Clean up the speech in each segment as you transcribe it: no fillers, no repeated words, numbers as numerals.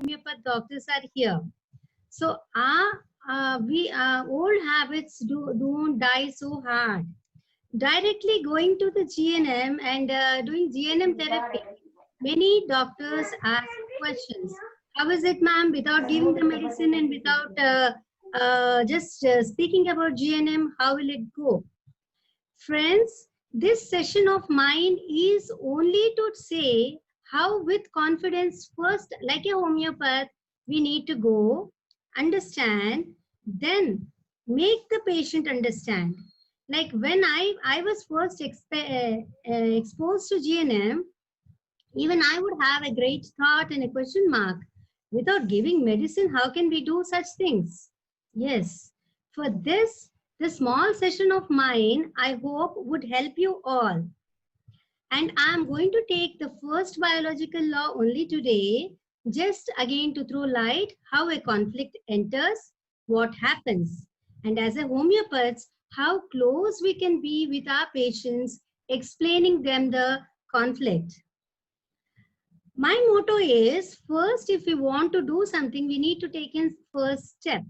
Homeopath doctors are here. So we old habits don't die so hard. Directly going to the GNM and doing GNM therapy, many doctors ask questions. How is it, ma'am? Without giving the medicine and without just speaking about GNM, how will it go? Friends, this session of mine is only to say how with confidence first, like a homeopath, we need to go, understand, then make the patient understand. Like when I was first exposed to GNM, even I would have a great thought and a question mark. Without giving medicine, how can we do such things? Yes. For this, the small session of mine, I hope would help you all. And I'm going to take the first biological law only today, just again to throw light how a conflict enters, what happens. And as a homeopath, how close we can be with our patients, explaining them the conflict. My motto is, first, if we want to do something, we need to take in first step.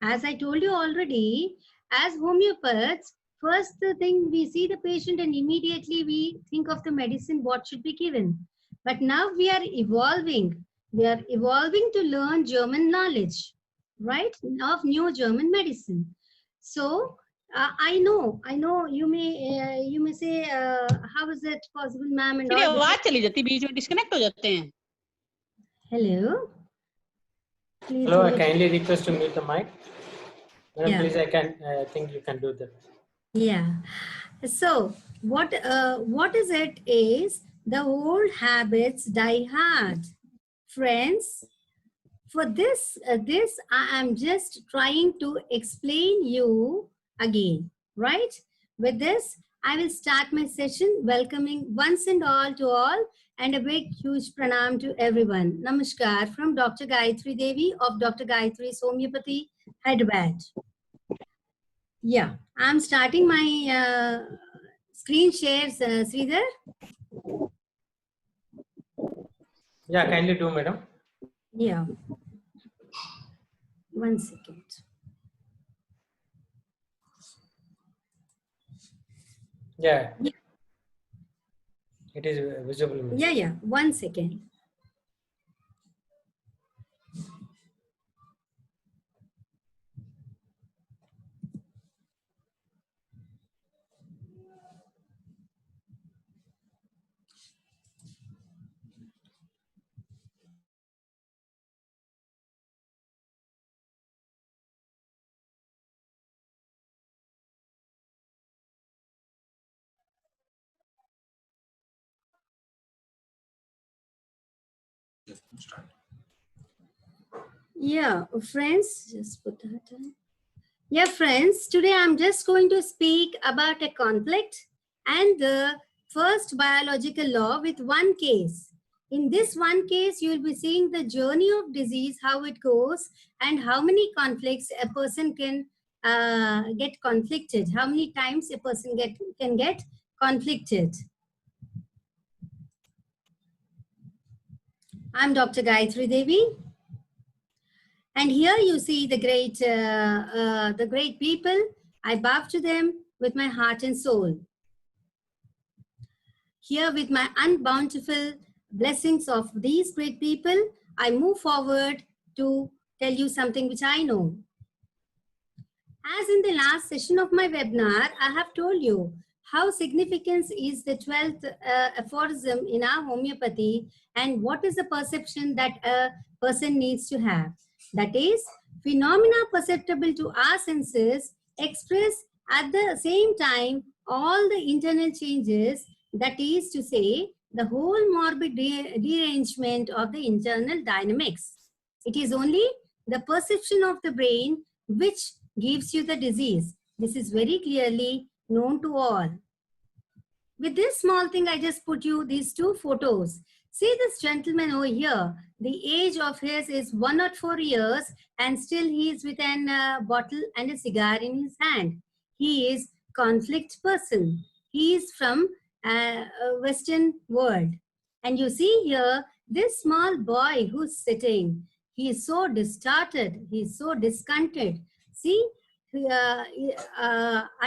As I told you already, as homeopaths, first the thing we see the patient and immediately we think of the medicine, what should be given. But now we are evolving. We are evolving to learn German knowledge, right, of new German medicine. So I know you may say, how is it possible, ma'am? And all. आवाज चली जाती, बीच में disconnect हो जाते हैं. Hello. Please. Hello, I kindly request to mute the mic. Madam, Yeah. please, I think you can do that. Yeah. So what is it is the old habits die hard. Friends, for this I am just trying to explain you again, right? With this, I will start my session welcoming once and all to all, and a big huge pranam to everyone. Namaskar from Dr. Gayatri Devi of Dr. Gayatri's Homeopathy, Hyderabad. Yeah, I'm starting my screen shares, Sridhar. Yeah, kindly do, madam. Yeah. 1 second. Yeah. Yeah. It is visible. Madam. Yeah. 1 second. Yeah, friends, just put that on. Yeah, friends, today I'm just going to speak about a conflict and the first biological law with one case. In this one case, you will be seeing the journey of disease, how it goes, and how many conflicts a person can get conflicted, how many times a person can get conflicted. I'm Dr. Gayatri Devi. And here you see the great people. I bow to them with my heart and soul. Here with my unbountiful blessings of these great people, I move forward to tell you something which I know. As in the last session of my webinar, I have told you how significant is the 12th aphorism in our homeopathy and what is the perception that a person needs to have. That is, phenomena perceptible to our senses express at the same time all the internal changes, that is to say, the whole morbid derangement of the internal dynamics. It is only the perception of the brain which gives you the disease. This is very clearly known to all. With this small thing, I just put you these two photos. See this gentleman over here. The age of his is 104 years and still he is with a bottle and a cigar in his hand. He is conflict person. He is from Western world. And you see here, this small boy who's sitting, he is so distorted. He is so discontented. See, are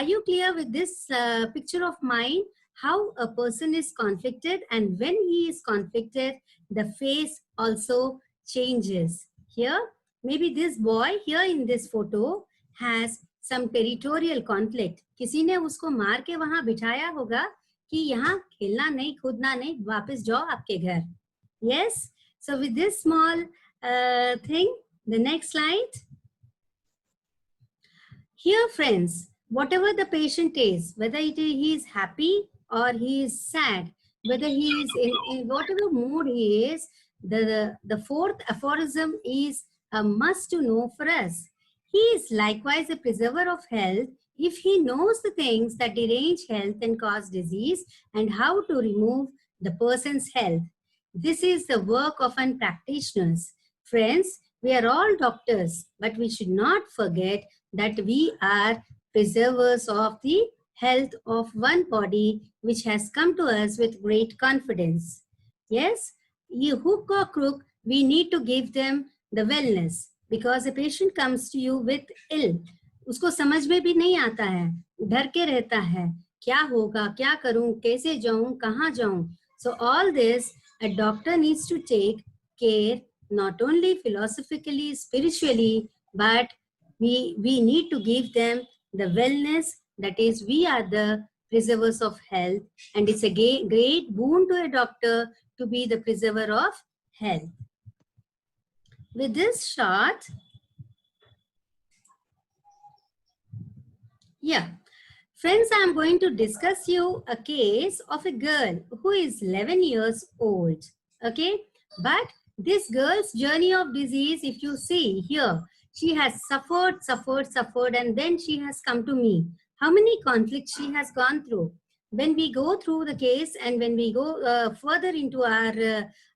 you clear with this picture of mine? How a person is conflicted, and when he is conflicted, the face also changes. Here, maybe this boy here in this photo has some territorial conflict. किसी ने उसको मार के वहां बिठाया होगा कि यहाँ खेलना नहीं, कूदना नहीं, वापस जाओ आपके घर. Yes. So with this small thing, the next slide. Here, friends, whatever the patient is, whether he is happy or he is sad, whether he is in whatever mood he is, the fourth aphorism is a must to know for us. He is likewise a preserver of health if he knows the things that derange health and cause disease and how to remove the person's health. This is the work of an practitioners. Friends, we are all doctors, but we should not forget that we are preservers of the health of one body which has come to us with great confidence. Yes, you hook or crook, we need to give them the wellness because a patient comes to you with ill. उसको समझ में भी नहीं आता है, डर के रहता है, क्या होगा, क्या करूं, कैसे जाऊं, कहाँ जाऊं. So all this, a doctor needs to take care, not only philosophically, spiritually, but we need to give them the wellness. That is, we are the preservers of health, and it's a great boon to a doctor to be the preserver of health. With this short, friends, I'm going to discuss you a case of a girl who is 11 years old. Okay, but this girl's journey of disease, if you see here, she has suffered, and then she has come to me. How many conflicts she has gone through? When we go through the case and when we go further into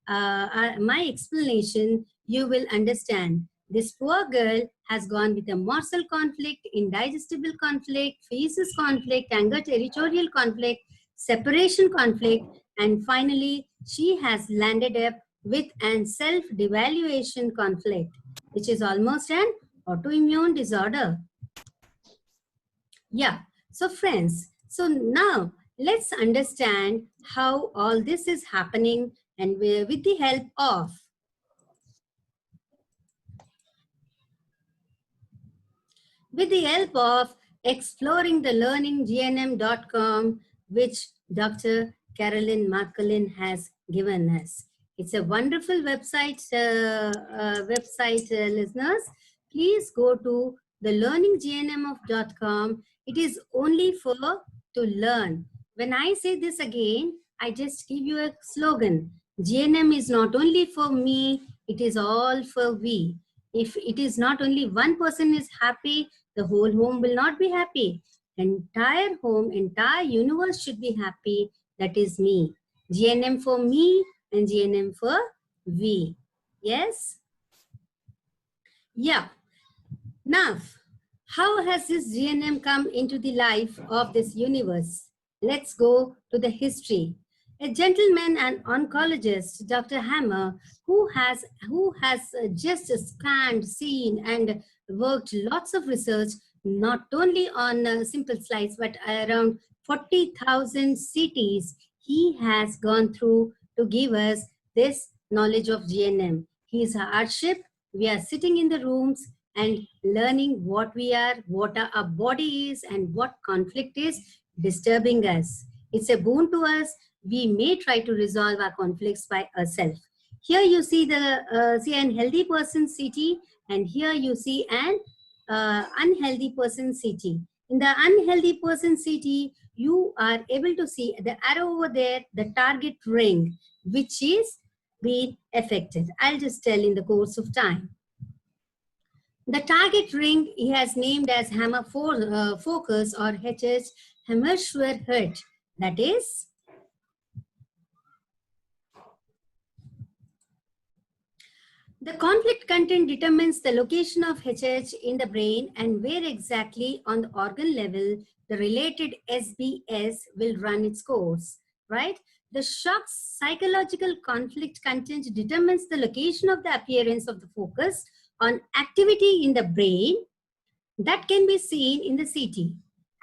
my explanation, you will understand. This poor girl has gone with a morsel conflict, indigestible conflict, feces conflict, anger territorial conflict, separation conflict, and finally she has landed up with an self-devaluation conflict, which is almost an autoimmune disorder. So friends, so now let's understand how all this is happening, and with the help of exploring the learninggnm.com, which Dr. Carolyn Marcolin has given us. It's a wonderful website, listeners. Please go to the learninggnm.com. It is only for to learn. When I say this again, I just give you a slogan. GNM is not only for me, it is all for we. If it is not only one person is happy, the whole home will not be happy. Entire home, entire universe should be happy. That is me. GNM for me and GNM for we. Yes? Now, how has this GNM come into the life of this universe? Let's go to the history. A gentleman and oncologist, Dr. Hammer, who has just scanned, seen, and worked lots of research, not only on simple slides, but around 40,000 CTs, he has gone through to give us this knowledge of GNM. His hardship, we are sitting in the rooms and learning what we are, what our body is, and what conflict is disturbing us. It's a boon to us. We may try to resolve our conflicts by ourselves. Here you see an healthy person CT, and here you see an unhealthy person CT. In the unhealthy person CT, you are able to see the arrow over there, the target ring, which is being affected. I'll just tell in the course of time. The target ring he has named as Hammer focus or HS Hammerschwer Hurt. That is The conflict content determines the location of HH in the brain and where exactly on the organ level the related SBS will run its course, right? The shock's psychological conflict content determines the location of the appearance of the focus on activity in the brain that can be seen in the CT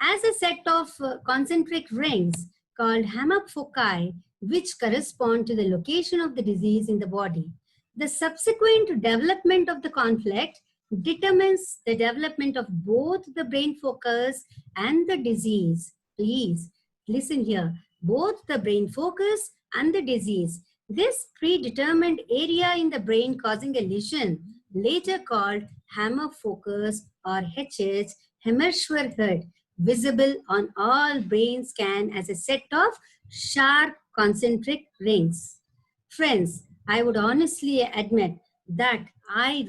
as a set of concentric rings called Hammer foci, which correspond to the location of the disease in the body. The subsequent development of the conflict determines the development of both the brain focus and the disease. Please listen here. Both the brain focus and the disease. This predetermined area in the brain causing a lesion, later called hammer focus or HH, Hemmerschwer-Herd, visible on all brain scan as a set of sharp concentric rings. Friends, I would honestly admit that I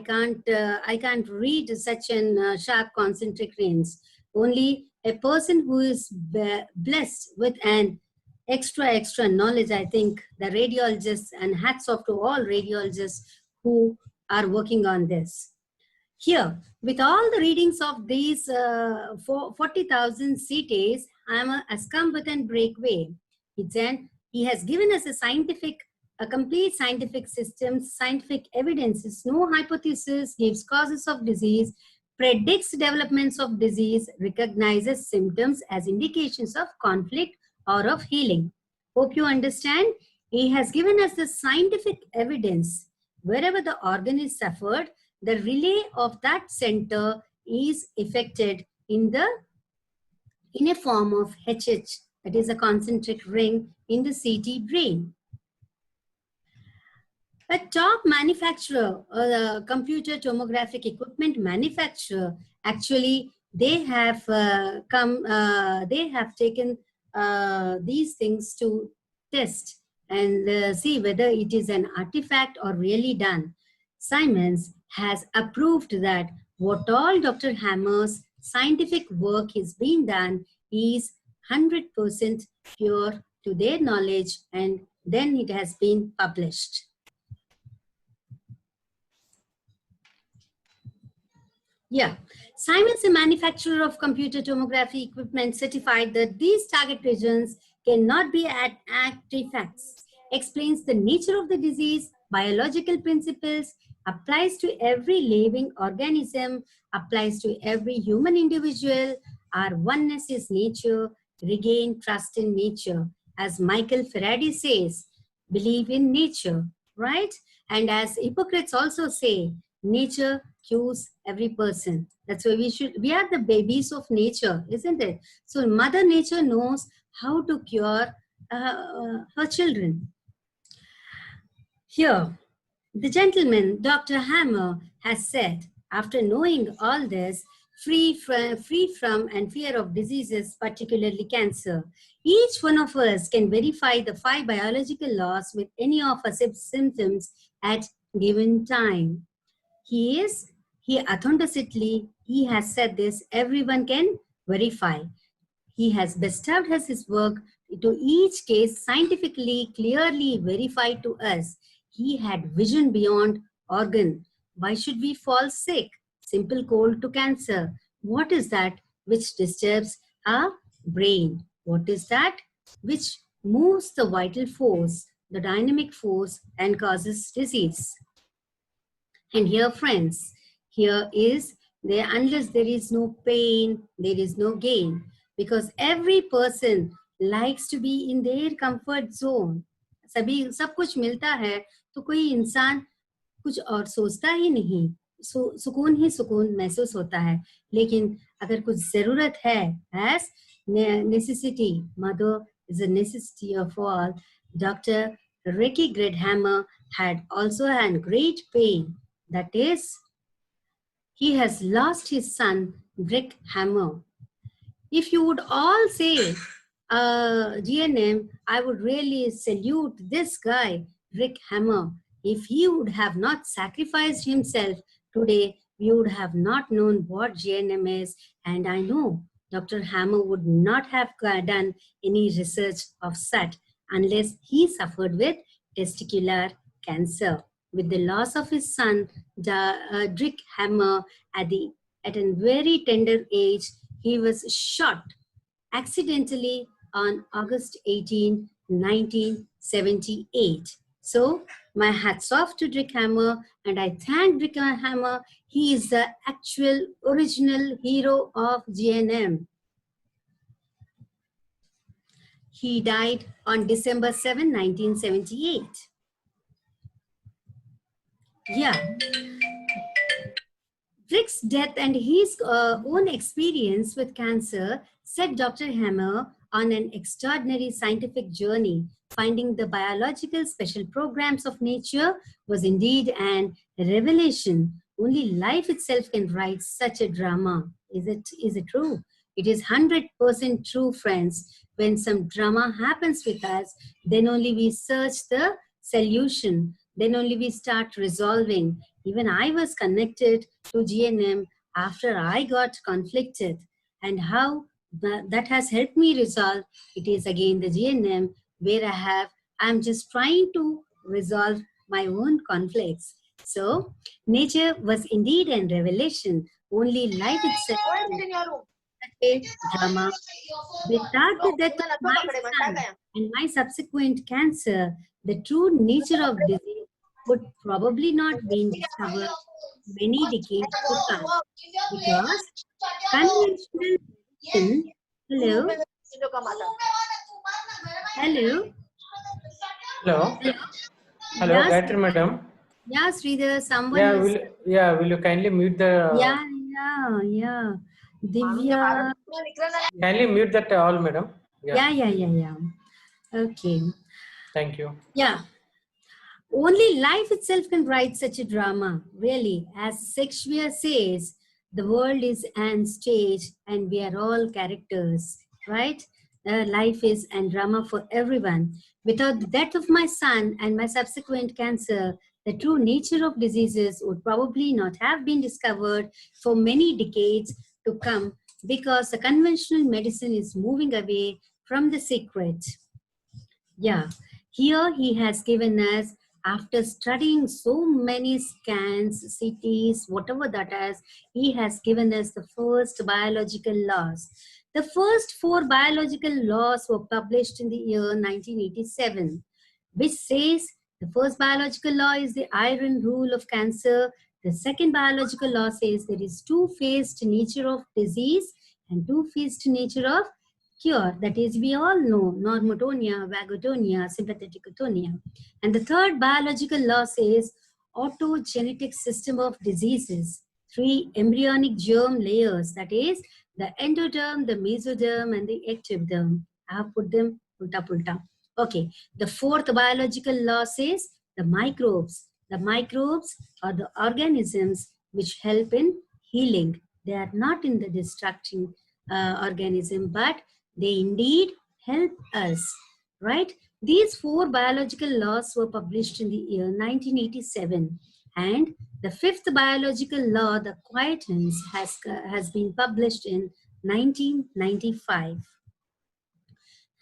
can't read such an sharp concentric rings. Only a person who is blessed with an extra knowledge, I think the radiologists, and hats off to all radiologists who are working on this. Here, with all the readings of these 40,000 CTs, Hammer has come with a breakaway. He has given us a complete scientific system, scientific evidences, no hypothesis, gives causes of disease, predicts developments of disease, recognizes symptoms as indications of conflict or of healing. Hope you understand. He has given us the scientific evidence. Wherever the organ is suffered, the relay of that center is affected in a form of HH, that is a concentric ring in the CT brain. A top manufacturer, a computer tomographic equipment manufacturer, actually they have taken these things to test and see whether it is an artifact or really done. Siemens has approved that what all Dr. Hammer's scientific work is being done is 100% pure to their knowledge, and then it has been published. Yeah, Siemens, a manufacturer of computer tomography equipment, certified that these target regions cannot be artifacts, explains the nature of the disease, biological principles, applies to every living organism, applies to every human individual. Our oneness is nature, regain trust in nature. As Michael Faraday says, believe in nature, right? And as Hippocrates also say, nature cures every person. That's why we are the babies of nature, isn't it? So Mother Nature knows how to cure her children. Here, the gentleman, Dr. Hammer, has said, after knowing all this, free from and fear of diseases, particularly cancer, each one of us can verify the 5 biological laws with any of our symptoms at given time. He has said this, everyone can verify. He has bestowed his work to each case scientifically, clearly verified to us. He had vision beyond organ. Why should we fall sick? Simple cold to cancer. What is that which disturbs our brain? What is that which moves the vital force, the dynamic force, and causes disease? And here, friends, unless there is no pain, there is no gain. Because every person likes to be in their comfort zone. सब कुछ मिलता है तो कोई इंसान कुछ और सोचता ही नहीं, सुकून ही सुकून महसूस होता है. लेकिन अगर कुछ जरूरत है, as necessity, mother is a necessity of all. Dr. Ricky Gredhammer had also had great pain. That is, he has lost his son, Rick Hammer. If you would all say GNM, I would really salute this guy, Rick Hammer. If he would have not sacrificed himself today, we would have not known what GNM is. And I know Dr. Hammer would not have done any research of such unless he suffered with testicular cancer. with the loss of his son, Drick Hammer, at a very tender age. He was shot accidentally on August 18, 1978. So my hats off to Drick Hammer, and I thank Drick Hammer. He is the actual original hero of GNM. He died on December 7, 1978. Yeah. Drick's death and his own experience with cancer set Dr. Hammer on an extraordinary scientific journey. Finding the biological special programs of nature was indeed an revelation. Only life itself can write such a drama. Is it true? It is 100% true, friends. When some drama happens with us, then only we search the solution. Then only we start resolving. Even I was connected to GNM after I got conflicted, and how that has helped me resolve. It is again the GNM where I'm just trying to resolve my own conflicts. So nature was indeed a revelation. Only life itself a drama. Without the death of my son and my subsequent cancer, the true nature of disease would probably not be discovered many decades to come, because conventional medicine. Hello. Hello. Hello. Hello, Yes. Gayatri madam. Yeah, Sridhar, someone Yeah, was. will you kindly mute the? Yeah. Divya. Kindly mute that all, madam. Yeah. Okay. Thank you. Yeah. Only life itself can write such a drama, really. As Shakespeare says, the world is an stage and we are all characters, right? Life is a drama for everyone. Without the death of my son and my subsequent cancer, the true nature of diseases would probably not have been discovered for many decades to come, because the conventional medicine is moving away from the secret. Yeah, here he has given us, after studying so many scans, CTs, whatever that is, he has given us the first biological laws. The first 4 biological laws were published in the year 1987, which says the first biological law is the iron rule of cancer. The second biological law says there is two-phased nature of disease and two-phased nature of cure. That is, we all know normotonia, vagotonia, sympatheticotonia. And the third biological law says autogenetic system of diseases, 3 embryonic germ layers, that is the endoderm, the mesoderm, and the ectoderm. I have put them pulta. Okay, the fourth biological law says the microbes. The microbes are the organisms which help in healing. They are not in the destructing organism, but they indeed help us, right? These 4 biological laws were published in the year 1987, and the 5th biological law, the quietance, has been published in 1995.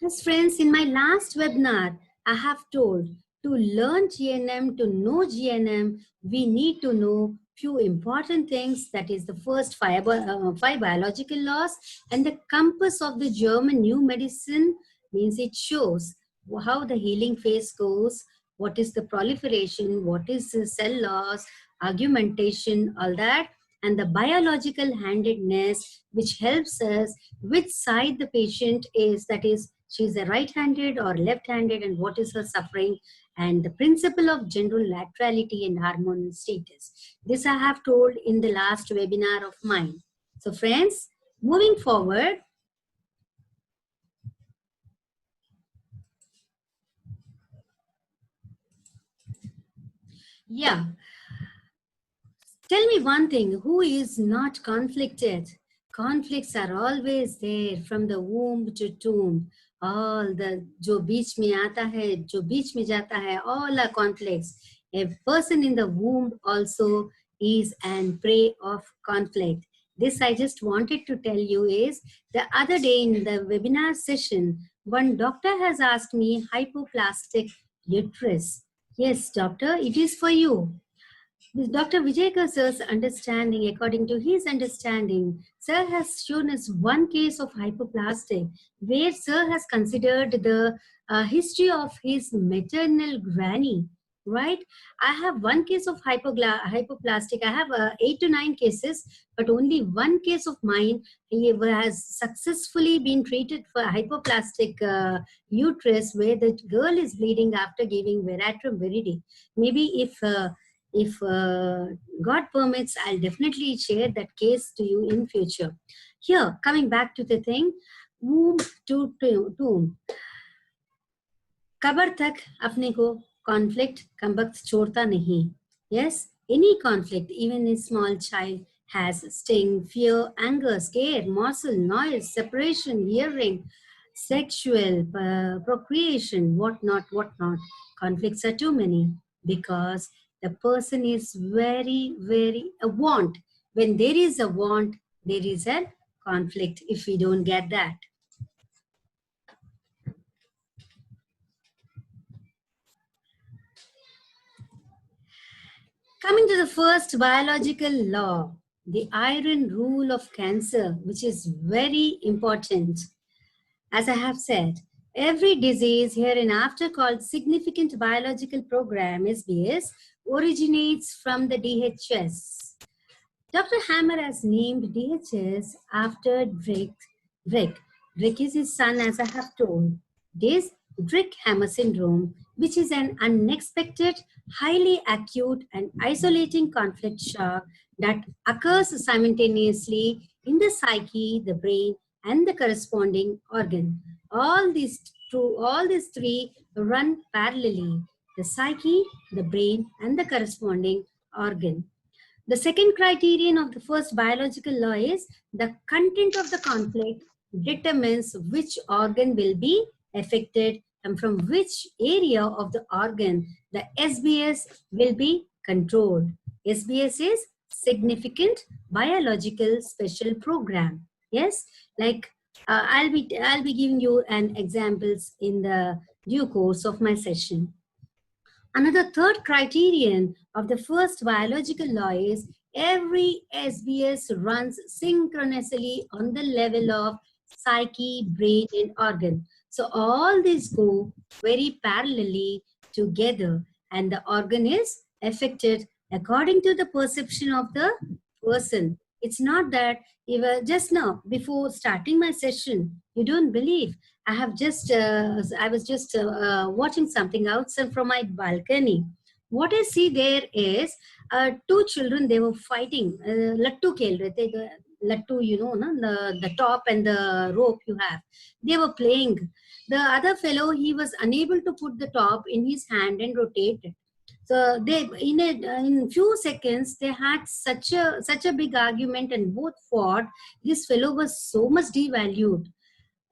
As friends, in my last webinar, I have told, to learn GNM, to know GNM, we need to know few important things. That is the first 5 biological laws, and the compass of the German new medicine means it shows how the healing phase goes, what is the proliferation, what is the cell loss, augmentation, all that, and the biological handedness, which helps us which side the patient is, that is, she's a right-handed or left-handed, and what is her suffering, and the principle of general laterality and hormonal status. This I have told in the last webinar of mine. So friends, moving forward, yeah, tell me one thing, who is not conflicted? Conflicts are always there from the womb to tomb. All the जो बीच में आता है, जो बीच में जाता है, all are conflicts. A person in the womb also is an prey of conflict. This I just wanted to tell you is, the other day in the webinar session, one doctor has asked me hypoplastic uterus. Yes, doctor, it is for you. With Dr. Vijayakar sir's understanding, according to his understanding, sir has shown us one case of hypoplastic where sir has considered the history of his maternal granny, right? I have one case of hypoplastic. I have 8 to 9 cases, but only one case of mine he has successfully been treated for hypoplastic uterus where the girl is bleeding after giving veratrum viridi. Maybe if God permits, I'll definitely share that case to you in future. Here, coming back to the thing, womb to tomb. Cover तक अपने को conflict कम वक्त छोड़ता नहीं. Yes, any conflict, even a small child, has sting, fear, anger, scare, morsel, noise, separation, hearing, sexual, procreation, whatnot. Conflicts are too many because the person is very, very a want. When there is a want, there is a conflict if we don't get that. Coming to the first biological law, the iron rule of cancer, which is very important. As I have said, every disease hereinafter called significant biological program, SBS, originates from the DHS. Dr. Hammer has named DHS after Drake. Drake is his son, as I have told. This Drake-Hammer syndrome, which is an unexpected, highly acute and isolating conflict shock that occurs simultaneously in the psyche, the brain, and the corresponding organ. All these three run parallelly: the psyche, the brain, and the corresponding organ. The second criterion of the first biological law is the content of the conflict determines which organ will be affected and from which area of the organ the SBS will be controlled. SBS is significant biological special program. Yes, like I'll be giving you an examples in the due course of my session. Another third criterion of the first biological law is every SBS runs synchronously on the level of psyche, brain, and organ. So all these go very parallelly together, and the organ is affected according to the perception of the person. It's not that just now, before starting my session, you don't believe. I was just watching something outside from my balcony. What I see there is two children. They were fighting. Lattu khel rahe the. Lattu, you know, the top and the rope you have. They were playing. The other fellow, he was unable to put the top in his hand and rotate it. So they, in few seconds, they had such a big argument and both fought. This fellow was so much devalued.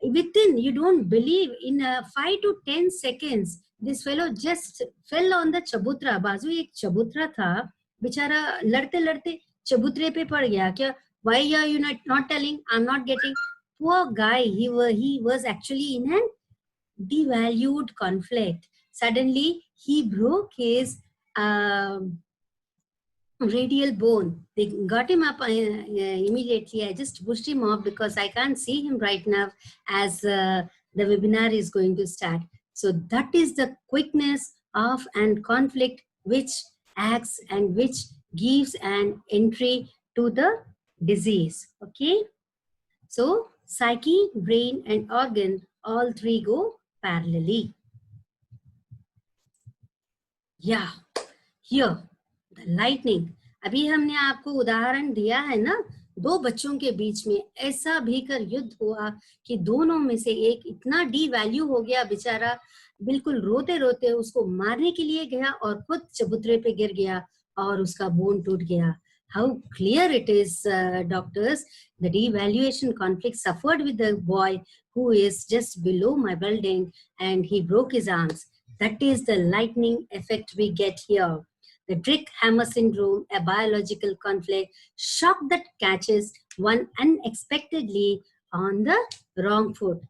Within, you don't believe, in 5 to 10 seconds, this fellow just fell on the chabutra. बाजू एक चबूतरा था, बेचारा लड़ते लड़ते चबूतरे पे पड़ गया. क्या? Why are you not telling? I'm not getting. Poor guy, he was actually in a devalued conflict. Suddenly, he broke his radial bone. They got him up immediately. I just pushed him off because I can't see him right now as the webinar is going to start. So that is the quickness of and conflict which acts and which gives an entry to the disease. Okay. So psyche, brain, and organ, all three go parallelly. Yeah. Here, the lightning. अभी हमने आपको उदाहरण दिया है ना, दो बच्चों के बीच में ऐसा भीकर युद्ध हुआ कि दोनों में से एक इतना डीवैल्यू हो गया, बेचारा बिल्कुल रोते रोते उसको मारने के लिए गया और खुद चबूतरे पे गिर गया और उसका बोन टूट गया. How clear it is, doctors, the devaluation conflict suffered with the boy who is just below my building and he broke his arms. That is the lightning effect we get here. The Drake-Hammer syndrome, a biological conflict, shock that catches one unexpectedly on the wrong foot.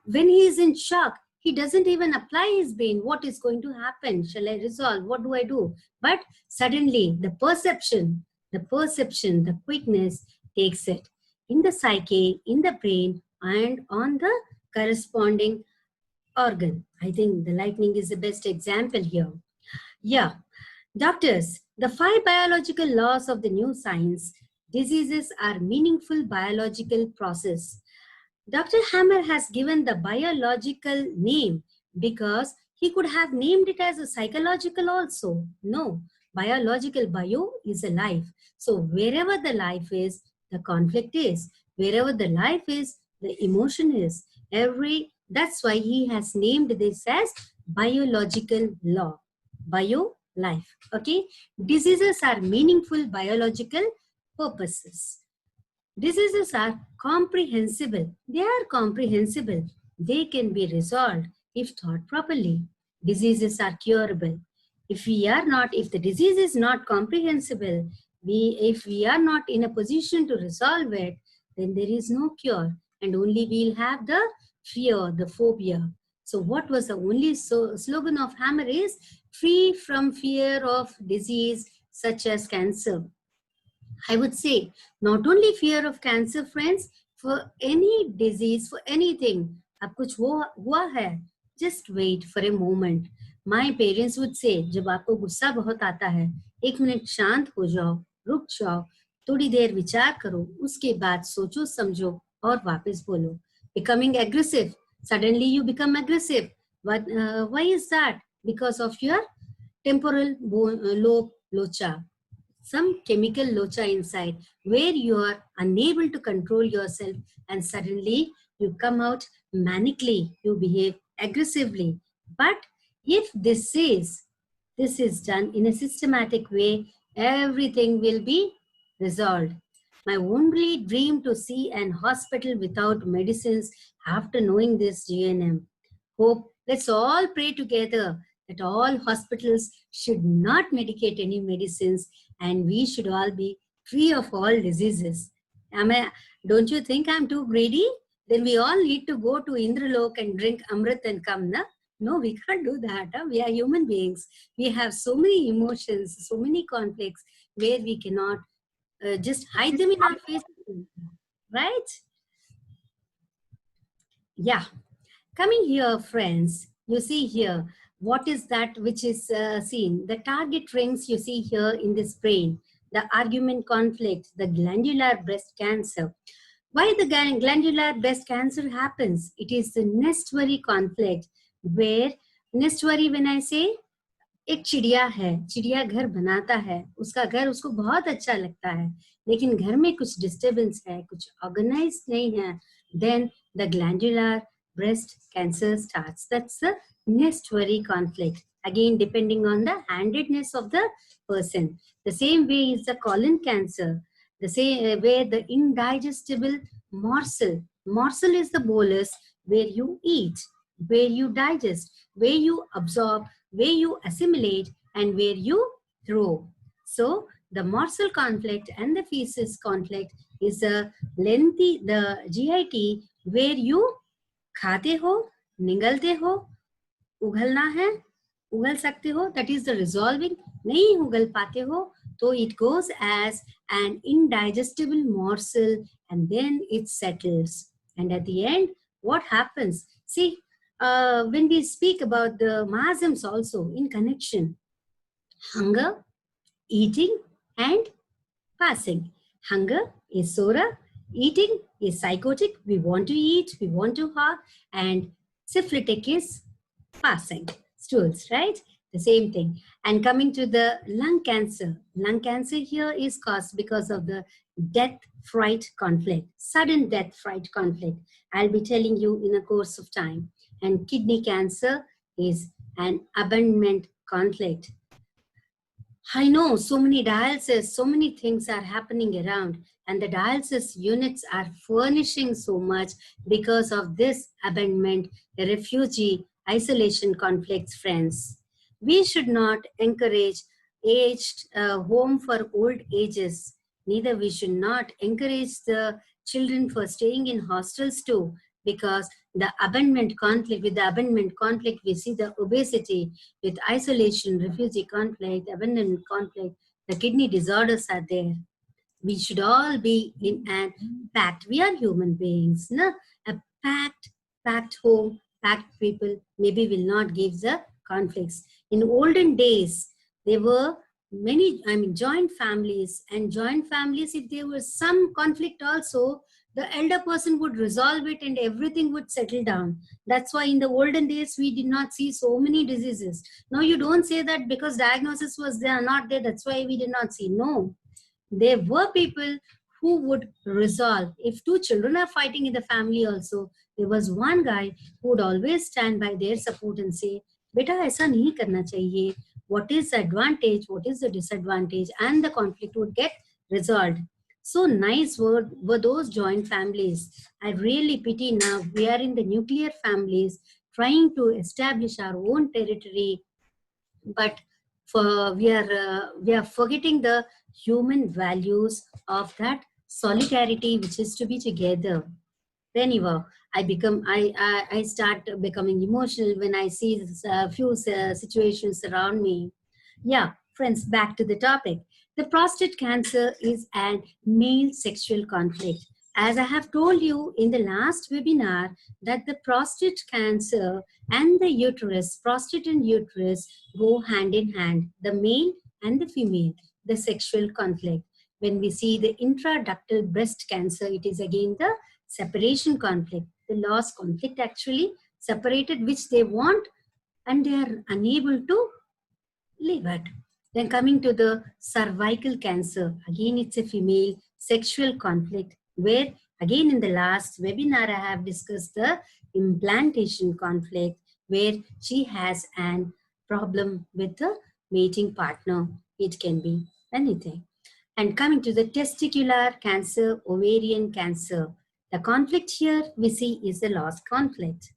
When he is in shock, He doesn't even apply his brain. What is going to happen? Shall I resolve? What do I do? But suddenly the perception, the quickness takes it in the psyche, in the brain, and on the corresponding organ. I think the lightning is the best example here. Yeah, doctors, the 5 biological laws of the new science. Diseases are meaningful biological process. Dr. Hammer has given the biological name because he could have named it as a psychological also. No, biological, bio is a life. So wherever the life is, the conflict is. Wherever the life is, the emotion is. That's why he has named this as biological law. Bio, life. Okay. Diseases are meaningful biological purposes. Diseases are comprehensible. They are comprehensible. They can be resolved if thought properly. Diseases are curable. If the disease is not comprehensible, if we are not in a position to resolve it, then there is no cure, and only we'll have the fear, the phobia. So what was the only slogan of Hammer is free from fear of disease such as cancer. I would say not only fear of cancer, friends, for any disease, for anything, अब कुछ हुआ है, just wait for a moment. My parents would say, जब आपको गुस्सा बहुत आता है, 1 मिनट शांत हो जाओ, रुक जाओ, थोड़ी देर विचार करो, उसके बाद सोचो समझो और वापस बोलो. Becoming aggressive, suddenly you become aggressive. But why is that? Because of your temporal lobe locha. Some chemical locha inside where you are unable to control yourself, and suddenly you come out manically, you behave aggressively. But if this is done in a systematic way, everything will be resolved. My only dream to see an hospital without medicines after knowing this GNM. Hope, let's all pray together that all hospitals should not medicate any medicines, and we should all be free of all diseases. Don't you think I'm too greedy? Then we all need to go to Indralok and drink Amrit and come, na? No, we can't do that. Huh? We are human beings. We have so many emotions, so many conflicts where we cannot just hide them in our face, right? Yeah. Coming here, friends, you see here, what is that which is seen? The target rings you see here in this brain, the argument conflict, the glandular breast cancer. Why the glandular breast cancer happens? It is the nest worry conflict, where nest worry, when I say, एक चिड़िया है, चिड़िया घर बनाता है, उसका घर उसको बहुत अच्छा लगता है, लेकिन घर में कुछ डिस्टर्बेंस है, कुछ ऑर्गेनाइज नहीं है, then the glandular breast cancer starts. That's the nest worry conflict. Again, depending on the handedness of the person. The same way is the colon cancer. The same way the indigestible morsel. Morsel is the bolus where you eat, where you digest, where you absorb, where you assimilate, and where you throw. So the morsel conflict and the feces conflict is a lengthy, the GIT, where you खाते हो, निगलते हो, उगलना है, उगल सकते हो, that is the resolving, नहीं उगल पाते हो, so it goes as an indigestible morsel, and then it settles. And at the end, what happens? See, when we speak about the Mahazyams also in connection, hunger, eating, and passing. Hunger is sora, eating is psychotic, we want to eat, we want to have, and syphilitic is passing, stools, right? The same thing. And coming to the lung cancer here is caused because of the death fright conflict, sudden death fright conflict. I'll be telling you in a course of time. And kidney cancer is an abandonment conflict. I know so many dialysis, so many things are happening around, and the dialysis units are furnishing so much because of this abandonment, refugee, isolation conflicts, friends. We should not encourage aged home for old ages. Neither we should not encourage the children for staying in hostels too, because the abandonment conflict, with the abandonment conflict, we see the obesity, with isolation, refugee conflict, abandonment conflict, the kidney disorders are there. We should all be in an pact. We are human beings, no? A packed home, packed people, maybe will not give the conflicts. In olden days, there were many, joint families, and joint families, if there was some conflict also, the elder person would resolve it and everything would settle down. That's why in the olden days, we did not see so many diseases. Now you don't say that because diagnosis was there, not there, that's why we did not see. No, there were people who would resolve. If two children are fighting in the family also, there was one guy who would always stand by their support and say, beta aisa nahi karna chahiye. What is the advantage? What is the disadvantage? And the conflict would get resolved. So nice were those joint families. I really pity now we are in the nuclear families trying to establish our own territory, but we are forgetting the human values of that solidarity, which is to be together. Whenever I start becoming emotional when I see a few situations around me. Yeah, friends, back to the topic. The prostate cancer is a male sexual conflict. As I have told you in the last webinar, that the prostate cancer and the uterus, prostate and uterus go hand in hand, the male and the female, the sexual conflict. When we see the intraductal breast cancer, it is again the separation conflict, the loss conflict actually, separated which they want and they are unable to live it. Then coming to the cervical cancer, again it's a female sexual conflict, where again in the last webinar I have discussed the implantation conflict, where she has an problem with the mating partner. It can be anything. And coming to the testicular cancer, ovarian cancer, the conflict here we see is the loss conflict.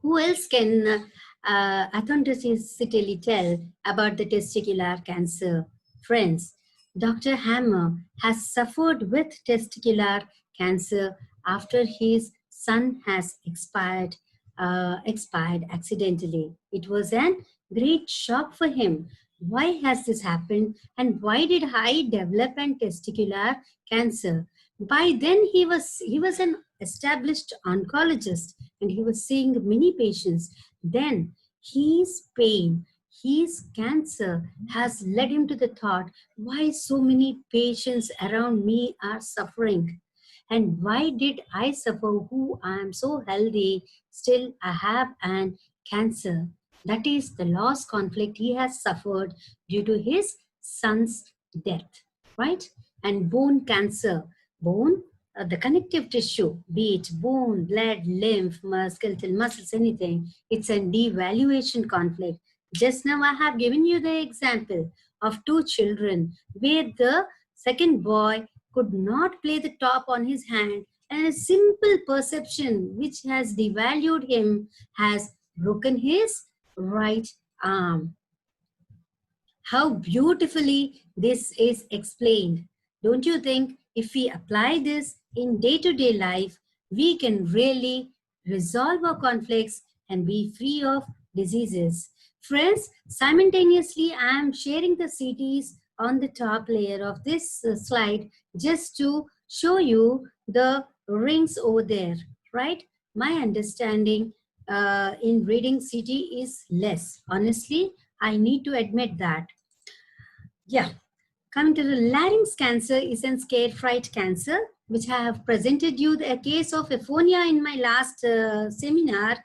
Who else can authentically tell about the testicular cancer? Friends, Dr. Hammer has suffered with testicular cancer after his son has expired accidentally. It was a great shock for him. Why has this happened, and why did I develop an testicular cancer? By then he was an established oncologist and he was seeing many patients. Then his pain, his cancer has led him to the thought, why so many patients around me are suffering? And why did I suffer, who I am so healthy, still I have an cancer? That is the loss conflict he has suffered due to his son's death, right? And bone cancer, bone, the connective tissue, be it bone, blood, lymph, skeletal muscles, anything, it's a devaluation conflict. Just now I have given you the example of two children where the second boy could not play the top on his hand, and a simple perception which has devalued him has broken his right arm. How beautifully this is explained. Don't you think if we apply this in day-to-day life, we can really resolve our conflicts and be free of diseases? Friends, simultaneously, I am sharing the CTs on the top layer of this slide just to show you the rings over there, right? My understanding in reading CT is less. Honestly, I need to admit that. Yeah. Coming to the larynx cancer is a scare fright cancer, which I have presented you a case of aphonia in my last seminar.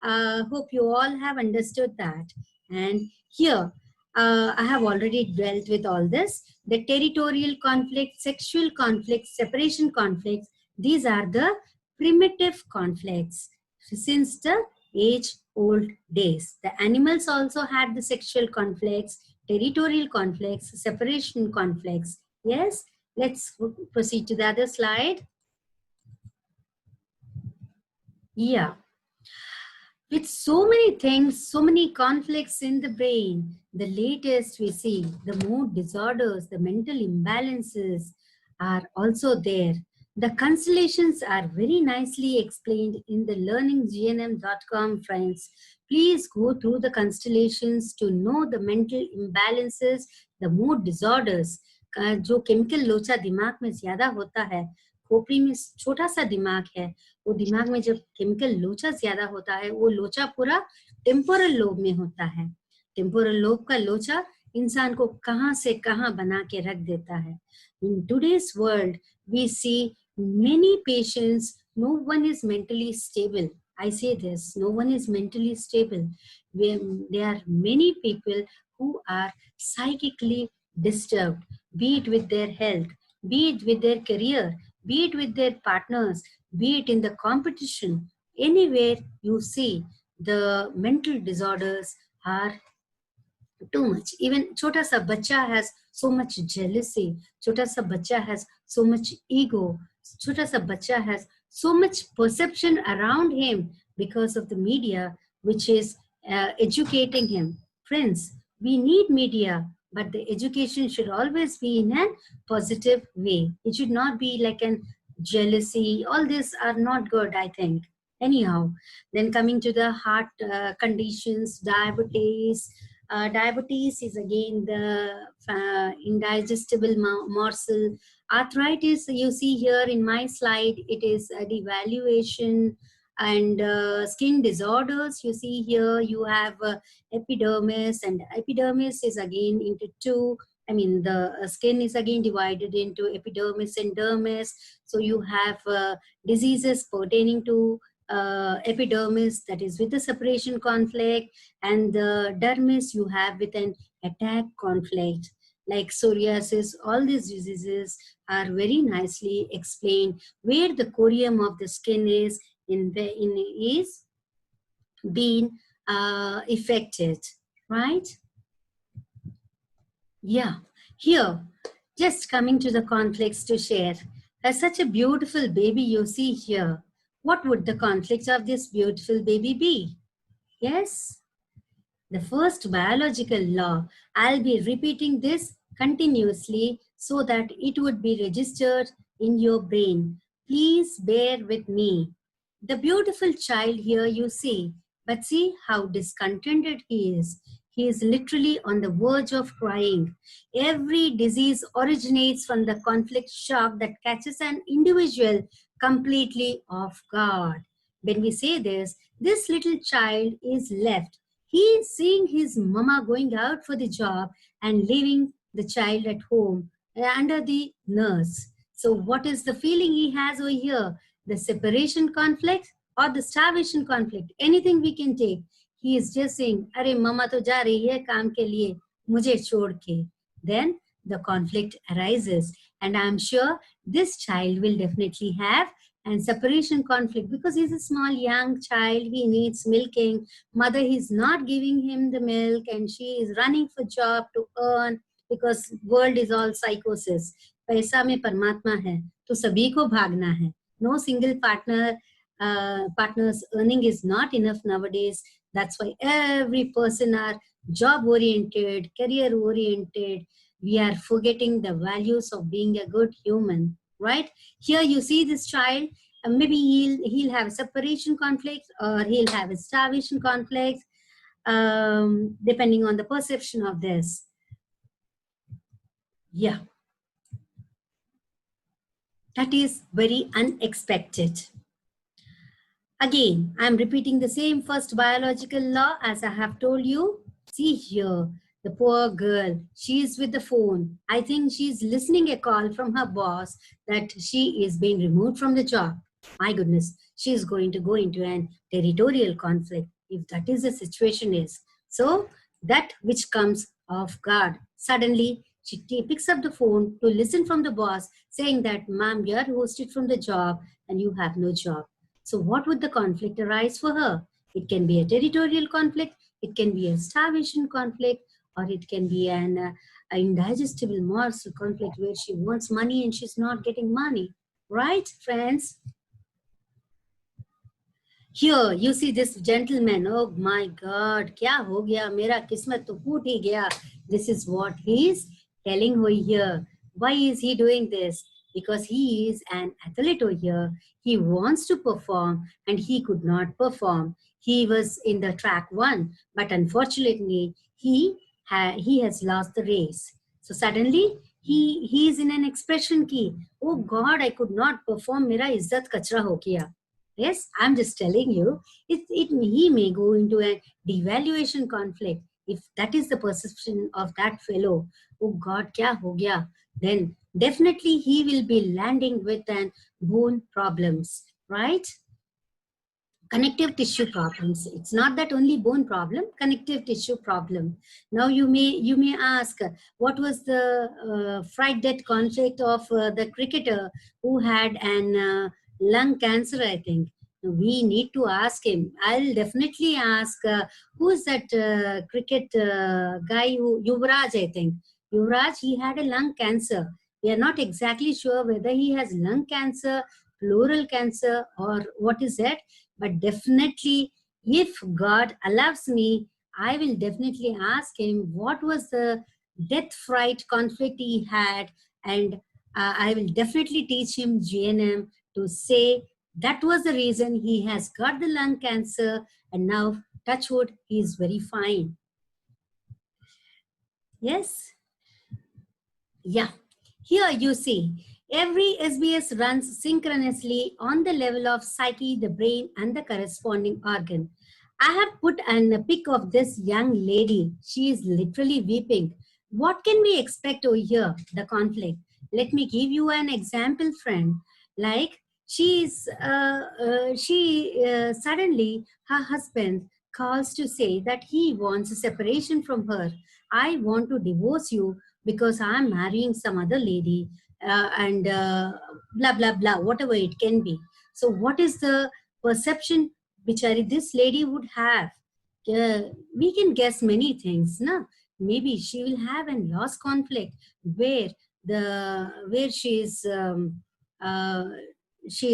Hope you all have understood that. And here, I have already dealt with all this. The territorial conflict, sexual conflicts, separation conflicts, these are the primitive conflicts since the age-old days. The animals also had the sexual conflicts, territorial conflicts, separation conflicts. Yes, let's proceed to the other slide. Yeah. With so many things, so many conflicts in the brain, the latest we see, the mood disorders, the mental imbalances are also there. The constellations are very nicely explained in the learninggnm.com, friends. Please go through the constellations to know the mental imbalances, the mood disorders. जो chemical लोचा दिमाग में ज्यादा होता है, खोपड़ी में छोटा सा दिमाग है, वो दिमाग में जब केमिकल लोचा ज्यादा होता है, वो लोचा पूरा टेम्पोरल लोब में होता है. टेम्पोरल लोब का लोचा इंसान को कहां से कहां बना के रख देता है. In today's world, we see many patients, no one is mentally stable. I say this, no one is mentally stable. There are many people who are psychically disturbed, be it with their health, be it with their career, be it with their partners, be it in the competition. Anywhere you see, the mental disorders are too much. Even chota sa bacha has so much jealousy, chota sa bacha has so much ego, chota sa bacha has so much perception around him because of the media which is educating him. Friends, we need media, but the education should always be in a positive way. It should not be like an jealousy. All these are not good, I think. Anyhow, then coming to the heart conditions, diabetes. Diabetes is again the indigestible morsel. Arthritis, you see here in my slide, it is a devaluation. And skin disorders, you see here, you have epidermis, and epidermis is again into two. I mean, the skin is again divided into epidermis and dermis. So you have diseases pertaining to epidermis, that is with the separation conflict, and the dermis you have with an attack conflict, like psoriasis. All these diseases are very nicely explained where the corium of the skin is is being affected, right? Yeah, here, just coming to the conflicts to share. As such a beautiful baby you see here, what would the conflicts of this beautiful baby be? Yes, the first biological law. I'll be repeating this continuously so that it would be registered in your brain. Please bear with me. The beautiful child here you see, but see how discontented he is. He is literally on the verge of crying. Every disease originates from the conflict shock that catches an individual completely off guard. When we say this little child is left. He is seeing his mama going out for the job and leaving the child at home under the nurse. So what is the feeling he has over here? The separation conflict or the starvation conflict, anything we can take. He is just saying, "Arey mama to ja rahi hai kaam ke liye, mujhe chhod ke." Then the conflict arises, and I am sure this child will definitely have and separation conflict because he's a small young child. He needs milking. Mother is not giving him the milk, and she is running for job to earn because world is all psychosis. पैसा में परमात्मा है, तो सभी को भागना है. No single partner's earning is not enough nowadays. That's why every person are job oriented, career oriented. We are forgetting the values of being a good human, right? Here you see this child, maybe he'll have a separation conflict or he'll have a starvation conflict, depending on the perception of this. Yeah. That is very unexpected. Again, I'm repeating the same first biological law as I have told you. See here, the poor girl, she is with the phone. I think she's listening a call from her boss that she is being removed from the job. My goodness, she is going to go into an territorial conflict if that is the situation is. So that which comes off guard. Suddenly, she picks up the phone to listen from the boss saying that, "Ma'am, you are hosted from the job and you have no job." So what would the conflict arise for her? It can be a territorial conflict, it can be a starvation conflict, or it can be an indigestible morsel conflict where she wants money and she's not getting money. Right, friends? Here, you see this gentleman. Oh my God, kya ho gaya? Mera kismat to phoot hi gaya. This is what he is telling over here. Why is he doing this? because he is an athlete over here. He wants to perform and he could not perform. He was in the track 1, but unfortunately he has lost the race. So suddenly he is in an expression ki, oh God, I could not perform, mera izzat kachra ho gaya. Yes, I'm just telling you, he may go into a devaluation conflict. If that is the perception of that fellow, oh God, kya ho gaya, then definitely he will be landing with an bone problems, right? Connective tissue problems. It's not that only bone problem, connective tissue problem. Now you may ask, what was the fright death conflict of the cricketer who had an lung cancer, I think. We need to ask him. I'll definitely ask, who is that cricket guy, Yuvraj, I think. Yuvraj, he had a lung cancer. We are not exactly sure whether he has lung cancer, pleural cancer, or what is that. But definitely, if God allows me, I will definitely ask him what was the death fright conflict he had, and I will definitely teach him GNM to say that was the reason he has got the lung cancer, and now, touch wood, he is very fine. Yes? Yeah. Here you see, every SBS runs synchronously on the level of psyche, the brain, and the corresponding organ. I have put a pic of this young lady. She is literally weeping. What can we expect over here? The conflict. Let me give you an example, friend. Like suddenly her husband calls to say that he wants a separation from her. I want to divorce you because I'm marrying some other lady, and blah, blah, blah, whatever it can be. So what is the perception which this lady would have? We can guess many things. No? Maybe she will have a loss conflict where uh, she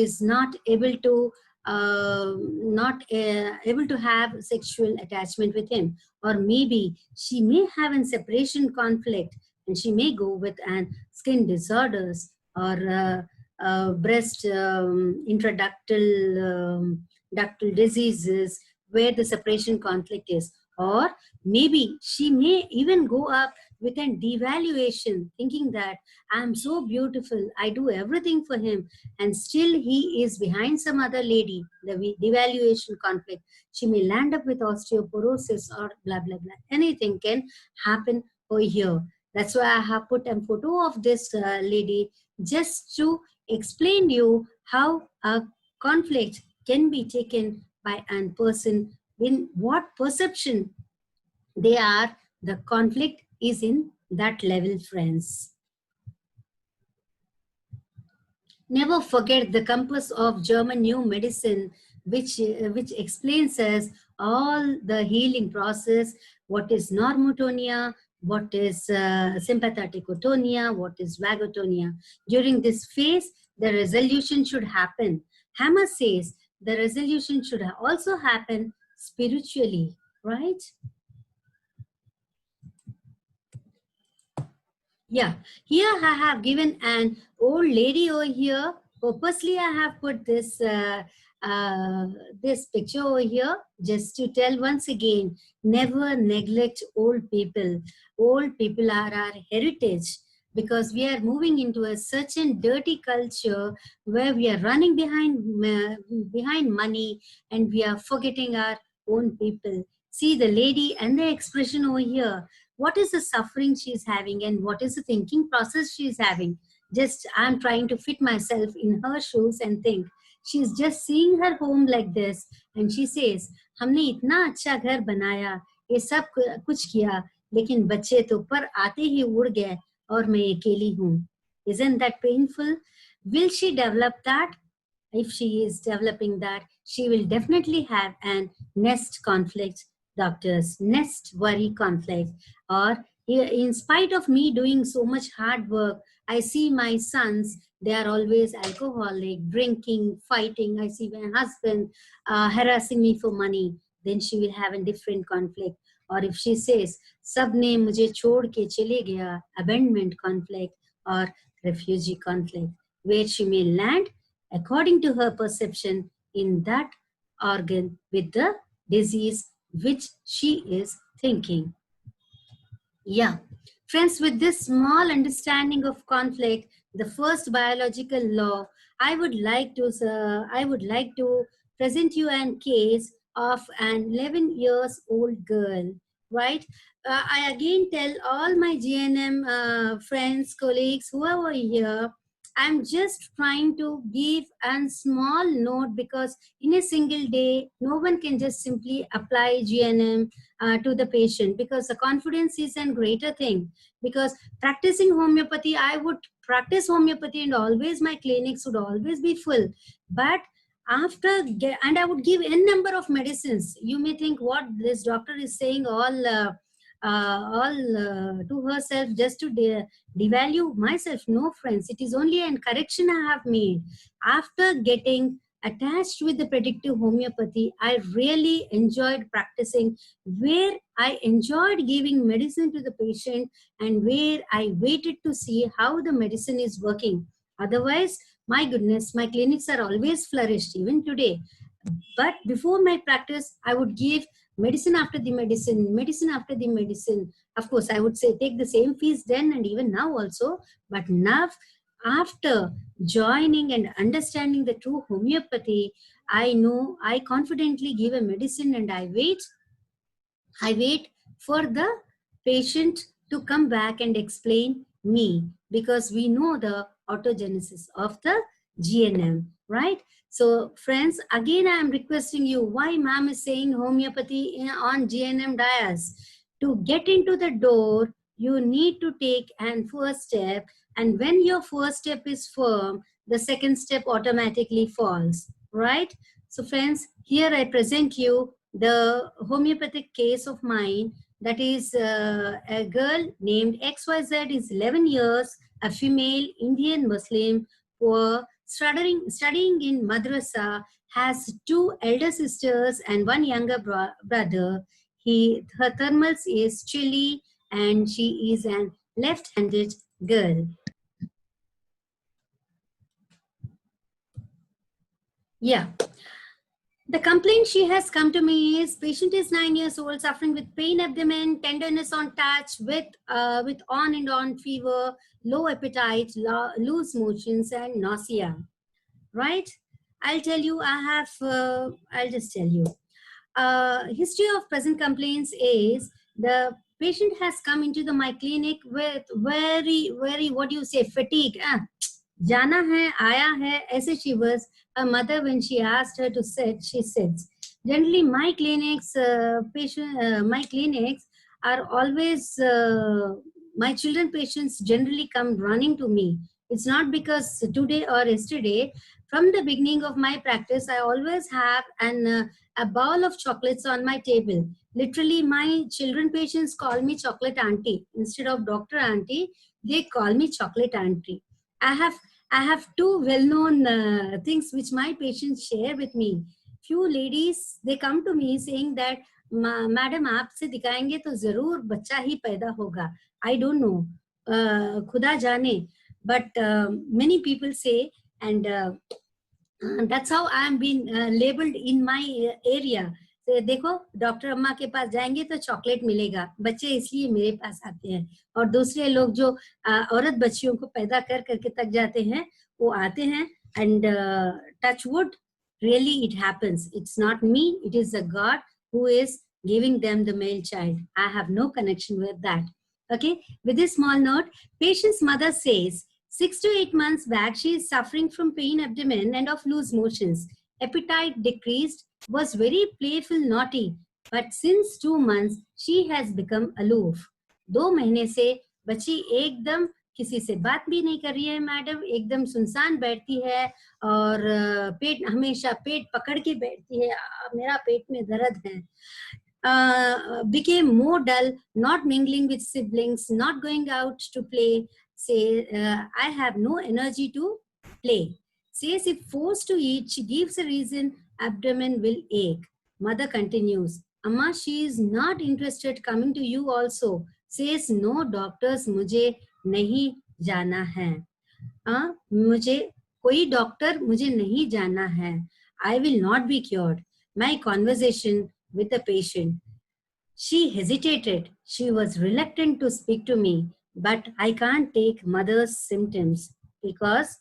is not able to able to have sexual attachment with him, or maybe she may have a separation conflict and she may go with an skin disorders or breast intraductal ductal diseases where the separation conflict is, or maybe she may even go up with an devaluation, thinking that I'm so beautiful, I do everything for him, and still he is behind some other lady, the devaluation conflict. She may land up with osteoporosis or blah, blah, blah. Anything can happen over here. That's why I have put a photo of this lady just to explain you how a conflict can be taken by a person, in what perception they are, the conflict is in that level, friends. Never forget the compass of German New Medicine, which explains us all the healing process, what is normotonia, what is sympathetic otonia, what is vagotonia. During this phase, the resolution should happen. Hammer says the resolution should also happen spiritually, right? Yeah, here I have given an old lady over here. Purposely, I have put this this picture over here just to tell once again, never neglect old people. Old people are our heritage, because we are moving into a such a dirty culture where we are running behind money and we are forgetting our own people. See the lady and the expression over here. What is the suffering she is having and what is the thinking process she is having? Just I'm trying to fit myself in her shoes and think. She's just seeing her home like this and she says, हमने इतना अच्छा घर बनाया, ये सब कुछ किया, लेकिन बच्चे तो पर आते ही उड़ गए और मैं अकेली हूँ. Isn't that painful? Will she develop that? If she is developing that, she will definitely have an nest conflict, doctors, nest worry conflict. Or in spite of me doing so much hard work, I see my sons, they are always alcoholic, drinking, fighting. I see my husband harassing me for money. Then she will have a different conflict. Or if she says, सबने मुझे छोड़ के चले गया, abandonment conflict or refugee conflict. where she may land according to her perception in that organ with the disease which she is thinking. Yeah. Friends, with this small understanding of conflict, the first biological law, I would like to present you a case of an 11 years old girl, right? I again tell all my GNM friends, colleagues, whoever here, I'm just trying to give a small note, because in a single day, no one can just simply apply GNM to the patient, because the confidence is a greater thing. Because practicing homeopathy, I would practice homeopathy and always my clinics would always be full. But and I would give n number of medicines. You may think what this doctor is saying all to herself just to devalue myself. No, friends, it is only a correction I have made. After getting attached with the predictive homeopathy, I really enjoyed practicing, where I enjoyed giving medicine to the patient and where I waited to see how the medicine is working. Otherwise, my goodness, my clinics are always flourished, even today. But before my practice, I would give medicine after the medicine, medicine after the medicine. Of course, I would say take the same fees then and even now also. But now, after joining and understanding the true homeopathy, I know I confidently give a medicine and I wait for the patient to come back and explain me, because we know the autogenesis of the GNM, right? So friends, again, I am requesting you, why ma'am is saying homeopathy on GNM dais? To get into the door, you need to take an first step. And when your first step is firm, the second step automatically falls, right? So friends, here I present you the homeopathic case of mine. That is a girl named XYZ, is 11 years, a female Indian Muslim, poor, studying in madrasa, has 2 elder sisters and 1 younger brother. Her thermals is chilly and she is an left-handed girl. Yeah. The complaint she has come to me is, patient is 9 years old, suffering with pain abdomen, tenderness on touch, with on and on fever, low appetite, loose motions, and nausea. Right? I'll tell you. I'll just tell you. History of present complaints is, the patient has come into my clinic with very, what do you say, fatigue. Jana hai, aaya hai, aise she was. Her mother, when she asked her to sit, she sits. Generally, my clinics, my clinics are always, my children patients generally come running to me. It's not because today or yesterday. From the beginning of my practice, I always have a bowl of chocolates on my table. Literally, my children patients call me chocolate auntie. Instead of doctor auntie, they call me chocolate auntie. I have 2 well-known things which my patients share with me. Few ladies, they come to me saying that, madam आपसे दिखाएंगे तो जरूर बच्चा ही पैदा होगा. I don't know, खुदा जाने. But many people say, and that's how I am being labeled in my area. तो देखो, डॉक्टर अम्मा के पास जाएंगे तो चॉकलेट मिलेगा, बच्चे इसलिए मेरे पास आते हैं. और दूसरे लोग जो औरत बच्चियों को पैदा कर करके तक जाते हैं, वो आते हैं. And touch wood, really it happens. It's not me, it is a God who is giving them the male child. I have no connection with that. Okay, with this small note, patient's mother says 6 to 8 months back, she is suffering from pain abdomen and of loose motions. Appetite decreased, was very playful, naughty, but since 2 months, she has become aloof. 2 महीने से बच्ची एकदम किसी से बात भी नहीं कर रही है मैडम, एकदम सुनसान बैठती है और पेट हमेशा पेट पकड़ के बैठती है, मेरा पेट में दर्द है. Became more dull, not mingling with siblings, not going out to play. Say, I have no energy to play. Says if forced to eat, she gives a reason, abdomen will ache. Mother continues, Amma, she is not interested coming to you also. Says, no doctors, मुझे नहीं जाना है. मुझे कोई doctor मुझे नहीं जाना है. I will not be cured. My conversation with the patient. She hesitated. She was reluctant to speak to me, but I can't take mother's symptoms because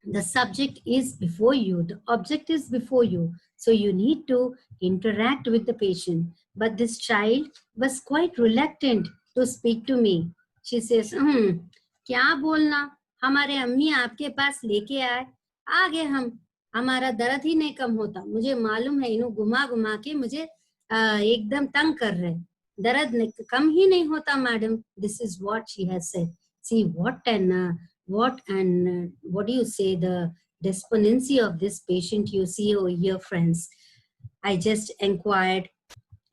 the subject is before you, the object is before you. So you need to interact with the patient. But this child was quite reluctant to speak to me. She says, क्या बोलना, हमारे अम्मी आपके पास लेके आए, आ गए हम, हमारा दर्द ही नहीं कम होता, मुझे मालूम है इन्हों घुमा घुमा के मुझे एकदम तंग कर रहे, दर्द कम ही नहीं होता madam. This is what she has said. See what do you say, the despondency of this patient you see over here, friends. I just inquired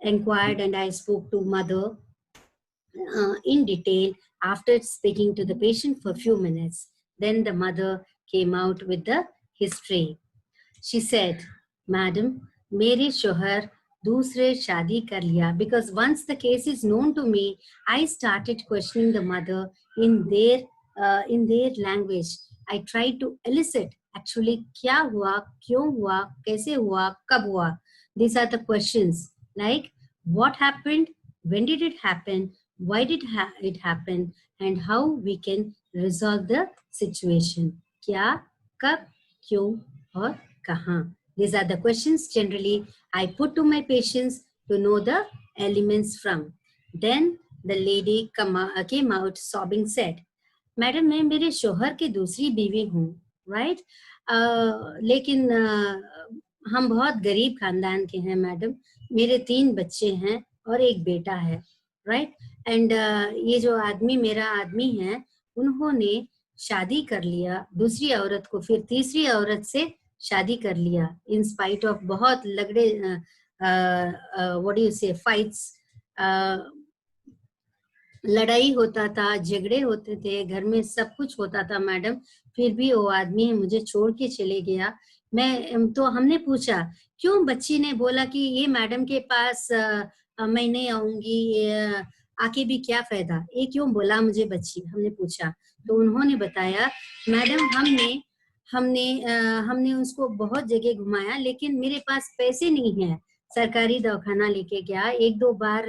and I spoke to mother in detail after speaking to the patient for a few minutes. Then the mother came out with the history. She said, Madam, मेरे शोहर दूसरे शादी कर लिया. Because once the case is known to me, I started questioning the mother in their language. I tried to elicit actually क्या हुआ, क्यों हुआ, कैसे हुआ, कब हुआ. These are the questions like what happened, when did it happen, why did it happen, and how we can resolve the situation. क्या, कब, क्यों और कहाँ. These are the questions generally I put to my patients to know the elements from. Then the lady came out sobbing, said, madam मैं मेरे शोहर की दूसरी बीवी हूँ, राइट, लेकिन हम बहुत गरीब खानदान के हैं मैडम, मेरे 3 बच्चे हैं और एक बेटा है, राइट, एंड ये जो आदमी मेरा आदमी है उन्होंने शादी कर लिया दूसरी औरत को, फिर तीसरी औरत से शादी कर लिया इन स्पाइट ऑफ बहुत लगड़े व्हाट डू यू से फाइट्स, लड़ाई होता था, झगड़े होते थे, घर में सब कुछ होता था मैडम, फिर भी वो आदमी मुझे छोड़ के चले गया. मैं तो हमने पूछा क्यों, बच्ची ने बोला कि ये मैडम के पास मैं नहीं आऊंगी, आके भी क्या फायदा, ये क्यों बोला मुझे बच्ची, हमने पूछा. तो उन्होंने बताया मैडम हमने उसको बहुत जगह घुमाया लेकिन मेरे पास पैसे नहीं है, सरकारी दवाखाना लेके गया, 1-2 बार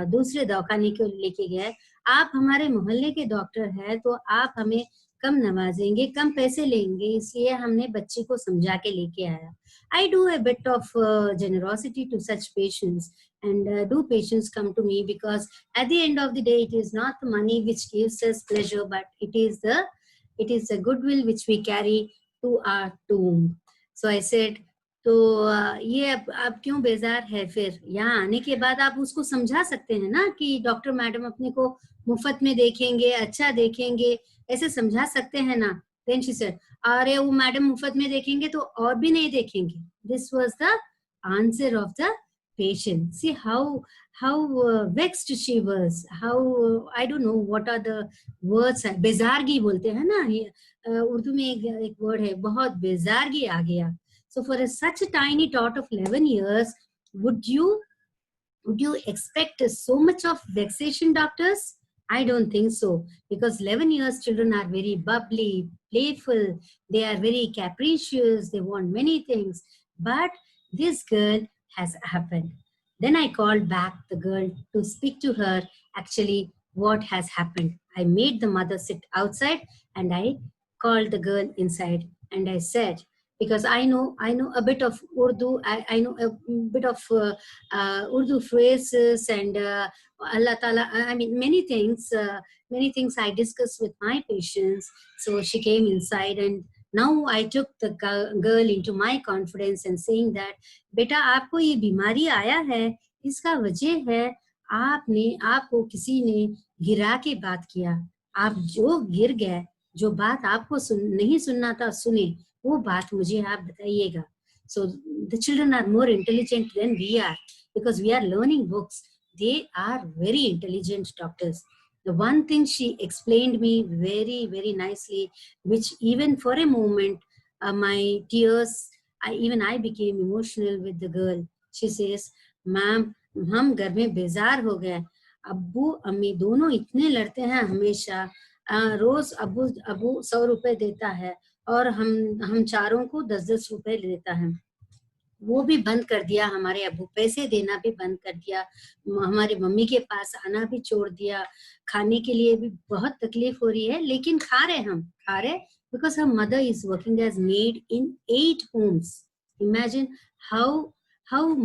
दूसरे दवाखाने को लेके गए. आप हमारे मोहल्ले के डॉक्टर हैं तो आप हमें कम नवाजेंगे, कम पैसे लेंगे, इसलिए हमने बच्चे को समझा के लेके आया. I do a bit of generosity to such patients, and do patients come to me because at the end of the day it is not the money which gives us pleasure, but it is the goodwill which we carry to our tomb. So I said, तो ये आप क्यों बेजार है, फिर यहाँ आने के बाद आप उसको समझा सकते हैं ना कि डॉक्टर मैडम अपने को मुफ्त में देखेंगे, अच्छा देखेंगे, ऐसे समझा सकते हैं ना. Then she said, अरे वो मैडम मुफ्त में देखेंगे तो और भी नहीं देखेंगे. This was the answer of the patient. See how vexed she was, how I don't know what are the words, बेजारगी बोलते हैं ना, उर्दू में एक वर्ड है, बहुत बेजारगी आ गया. So for such a tiny tot of 11 years, would you expect so much of vexation, doctors? I don't think so, because 11 years children are very bubbly, playful, they are very capricious, they want many things. But this girl has happened. Then I called back the girl to speak to her actually what has happened. I made the mother sit outside and I called the girl inside and I said, because I know a bit of Urdu, I know a bit of Urdu phrases and Allah Ta'ala, I mean many things I discuss with my patients. So she came inside and now I took the girl into my confidence and saying that, बेटा आपको ये बीमारी आया है, इसका वजह है आपको किसी ने गिरा के बात किया, आप जो गिर गए, जो बात आपको नहीं सुनना था सुने, वो बात मुझे आप बताइएगा. So the children are more intelligent than we are because we are learning books. They are very intelligent, doctors. The one thing she explained me very, very nicely, which even for a moment, my tears, I became emotional with the girl. She says, "Ma'am, हम घर में बेजार हो गए, अब्बू अम्मी दोनों इतने लड़ते हैं हमेशा, रोज अब्बू 100 रुपए देता है और हम चारों को 10-10 रुपए देता है। वो भी बंद कर दिया, हमारे अब्बू पैसे देना भी बंद कर दिया, हमारी मम्मी के पास आना भी छोड़ दिया, खाने के लिए भी बहुत तकलीफ हो रही है, लेकिन खा रहे because her mother is working as maid in 8 homes. Imagine how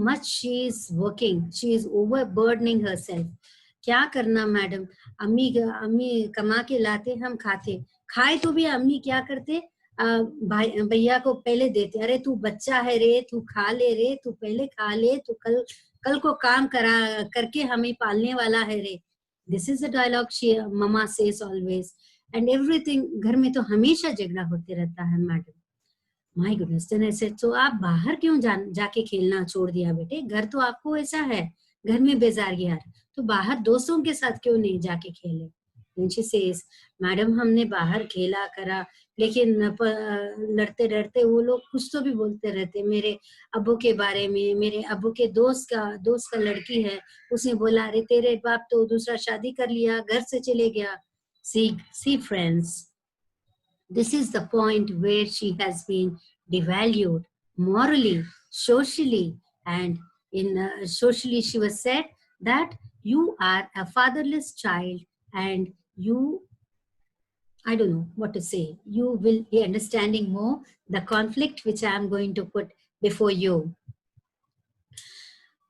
much she is working. She is overburdening herself. क्या करना मैडम, अम्मी कमा के लाते, हम खाते, खाए तो भी अम्मी क्या करते, भाई भैया को पहले देते, अरे तू बच्चा है रे, तू खा ले रे, तू पहले खा ले, तू कल को काम करके हमें पालने वाला है रे. This is the dialogue she mama says always. And everything, घर में तो हमेशा झगड़ा होते रहता है madam. My goodness. Then I said, तो आप बाहर क्यों जाके खेलना छोड़ दिया बेटे, घर तो आपको ऐसा है, घर में बेजार यार, तो बाहर दोस्तों के साथ क्यों नहीं जाके खेले. Then she says, मैडम हमने बाहर खेला करा, लेकिन लड़ते लड़ते वो लोग कुछ तो भी बोलते रहते मेरे अब्बू के बारे में. मेरे अब्बू के दोस्त का लड़की है, उसने बोला अरे तेरे बाप तो दूसरा शादी कर लिया, घर से चले गया. See friends, this is the point where she has been devalued morally, socially, and socially she was said that you are a fatherless child and you, I don't know what to say, you will be understanding more the conflict which I am going to put before you.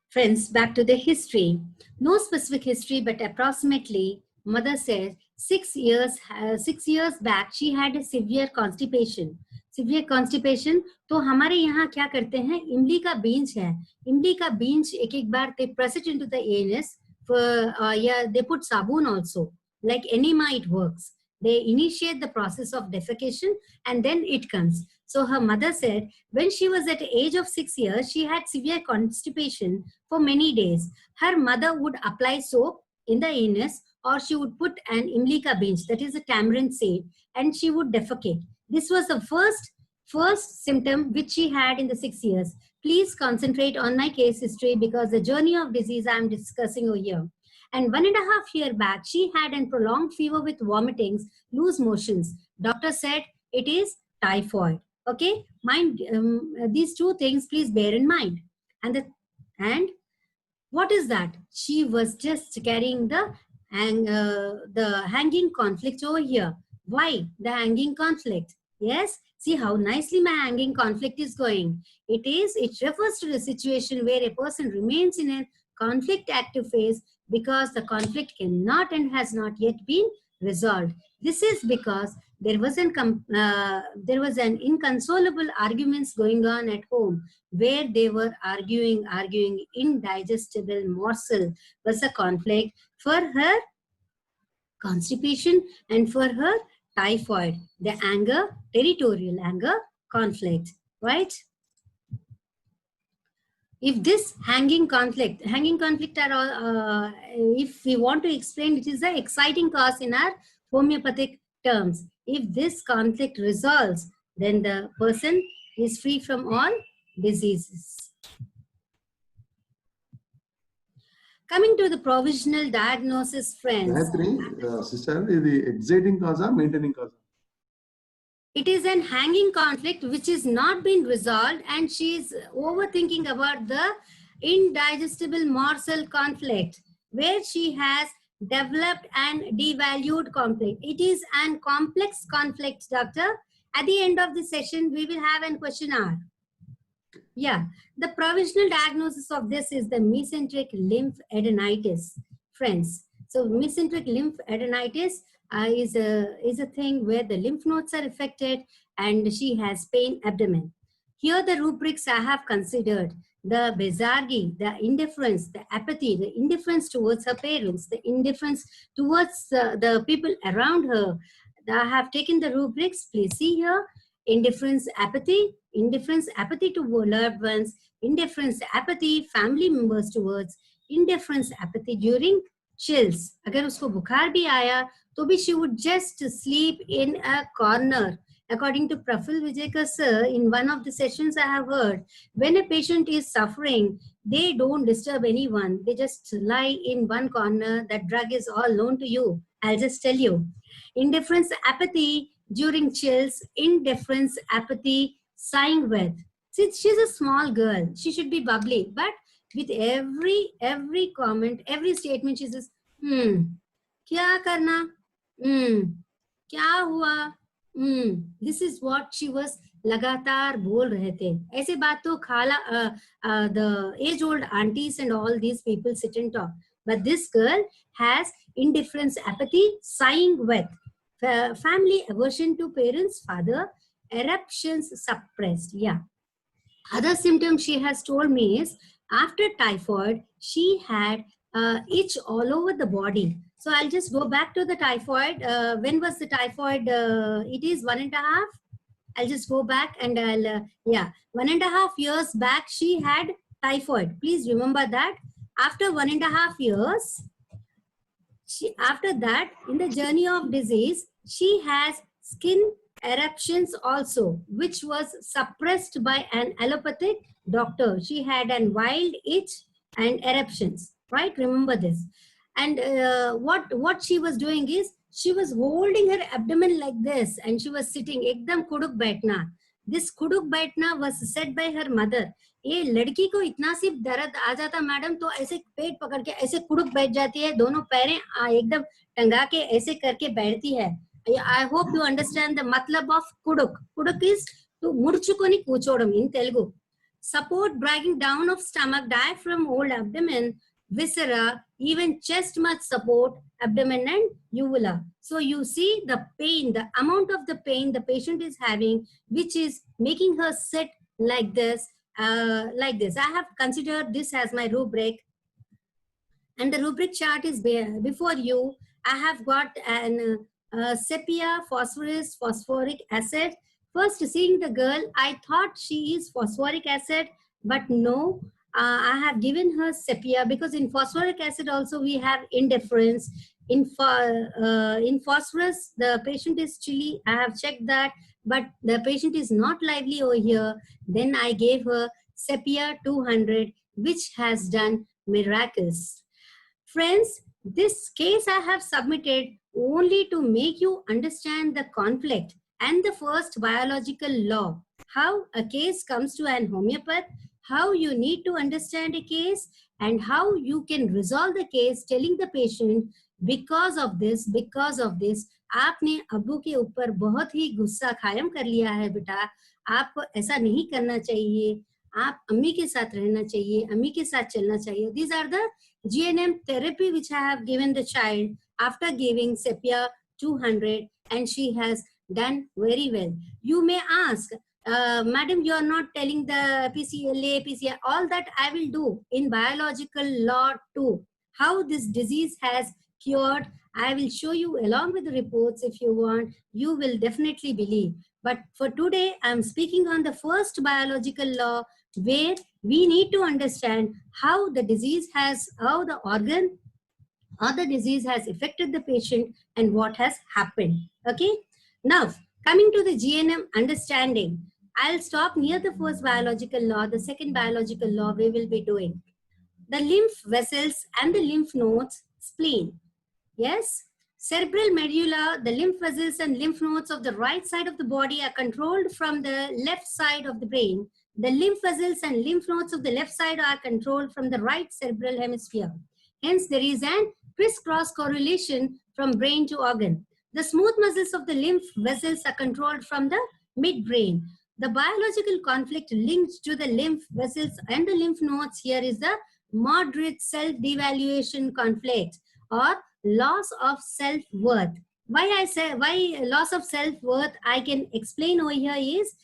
Friends, back to the history. No specific history, but approximately, mother says 6 years back, she had a severe constipation. Severe constipation. तो हमारे यहाँ क्या करते हैं, इमली का बीज है, इमली का बीज एक बार they press it into the anus, they put sabun also, like enema it works. They initiate the process of defecation and then it comes. So her mother said when she was at the age of 6 years, she had severe constipation for many days. Her mother would apply soap in the anus, or she would put an imlika beans, that is a tamarind seed, and she would defecate. This was the first symptom which she had in the 6 years. Please concentrate on my case history because the journey of disease I am discussing over here. And 1.5 years back, she had a prolonged fever with vomitings, loose motions. Doctor said it is typhoid. Okay, mind these two things, please bear in mind. And what is that? She was just carrying the hanging conflict over here. Why the hanging conflict? Yes, see how nicely my hanging conflict is going. It refers to the situation where a person remains in a conflict active phase because the conflict cannot and has not yet been resolved. This is because there was an inconsolable arguments going on at home where they were arguing indigestible morsel was a conflict for her constipation and for her typhoid, the anger, territorial anger conflict, right? If this hanging conflict are all, if we want to explain, it is the exciting cause in our homeopathic terms. If this conflict resolves, then the person is free from all diseases. Coming to the provisional diagnosis, friends. Sister, the exciting cause or maintaining cause? It is an hanging conflict which is not been resolved, and she is overthinking about the indigestible morsel conflict, where she has developed and devalued conflict. It is an complex conflict, doctor. At the end of the session, we will have a question hour. Yeah, the provisional diagnosis of this is the mesenteric lymphadenitis, friends. So mesenteric lymphadenitis is a thing where the lymph nodes are affected and she has pain abdomen. Here the rubrics I have considered: the bezargi, the indifference, the apathy, the indifference towards her parents, the indifference towards the people around her. I have taken the rubrics. Please see here: indifference, apathy to loved ones, indifference, apathy, family members towards, indifference, apathy during chills. अगर उसको बुखार भी आया तो भी she would just sleep in a corner. According to Praful Vijayakar sir, in one of the sessions I have heard, when a patient is suffering, they don't disturb anyone. They just lie in one corner. That drug is all known to you. I'll just tell you. Indifference, apathy during chills, indifference, apathy, sighing with. Since she's a small girl, she should be bubbly, but with every comment, every statement, she says, क्या करना, क्या हुआ, this is what she was लगातार बोल रहे थे. ऐसे बात तो खाला, the age old aunties and all these people sit and talk, but this girl has indifference, apathy, sighing with, family aversion to parents, father, eruptions suppressed. Yeah. Other symptoms she has told me is after typhoid, she had itch all over the body. So I'll just go back to the typhoid. When was the typhoid? It is 1.5. I'll just go back and I'll, 1.5 years back, she had typhoid. Please remember that. After 1.5 years, after that, in the journey of disease, she has skin eruptions also, which was suppressed by an allopathic doctor. She had an wild itch and eruptions, right? Remember this. And what she was doing is, she was holding her abdomen like this and she was sitting ekdam kuduk baithna. This kuduk baithna was said by her mother. ये लड़की को इतना सिर्फ दर्द आ जाता madam तो ऐसे पेट पकड़ के ऐसे कुड़ुक बैठ जाती है, दोनों पैरें एकदम टंगा के ऐसे करके बैठती है. I hope you understand the matlab of kuduk. Kuduk is to murchukoni kuchodam in Telugu. Support dragging down of stomach, diaphragm, old abdomen, viscera, even chest must support abdomen and uvula. So you see the pain, the amount of the pain the patient is having, which is making her sit like this. I have considered this as my rubric, and the rubric chart is before you. I have got an sepia, phosphorus, phosphoric acid. First, seeing the girl, I thought she is phosphoric acid, but no, I have given her sepia because in phosphoric acid also we have indifference. In phosphorus, the patient is chilly. I have checked that, but the patient is not lively over here. Then I gave her sepia 200, which has done miracles. Friends, this case I have submitted only to make you understand the conflict and the first biological law. How a case comes to an homeopath, how you need to understand a case, and how you can resolve the case, telling the patient, because of this, आपने अब्बू के ऊपर बहुत ही गुस्सा कायम कर लिया है बेटा, आपको ऐसा नहीं करना चाहिए, आप अम्मी के साथ रहना चाहिए, अम्मी के साथ चलना चाहिए. These are the GNM therapy which I have given the child after giving sepia 200, and she has done very well. You may ask, madam, you are not telling the PCLA, PCI, all that I will do in biological law too. How this disease has cured, I will show you along with the reports. If you want, you will definitely believe. But for today, I'm speaking on the first biological law, where we need to understand how the disease has, how the organ or the disease has affected the patient and what has happened. Okay. Now, coming to the GNM understanding, I'll stop near the first biological law. The second biological law we will be doing. The lymph vessels and the lymph nodes, spleen. Yes, cerebral medulla, the lymph vessels and lymph nodes of the right side of the body are controlled from the left side of the brain. The lymph vessels and lymph nodes of the left side are controlled from the right cerebral hemisphere. Hence, there is an crisscross correlation from brain to organ. The smooth muscles of the lymph vessels are controlled from the midbrain. The biological conflict linked to the lymph vessels and the lymph nodes here is the moderate self-devaluation conflict or loss of self-worth. Why I say why loss of self-worth I can explain over here is,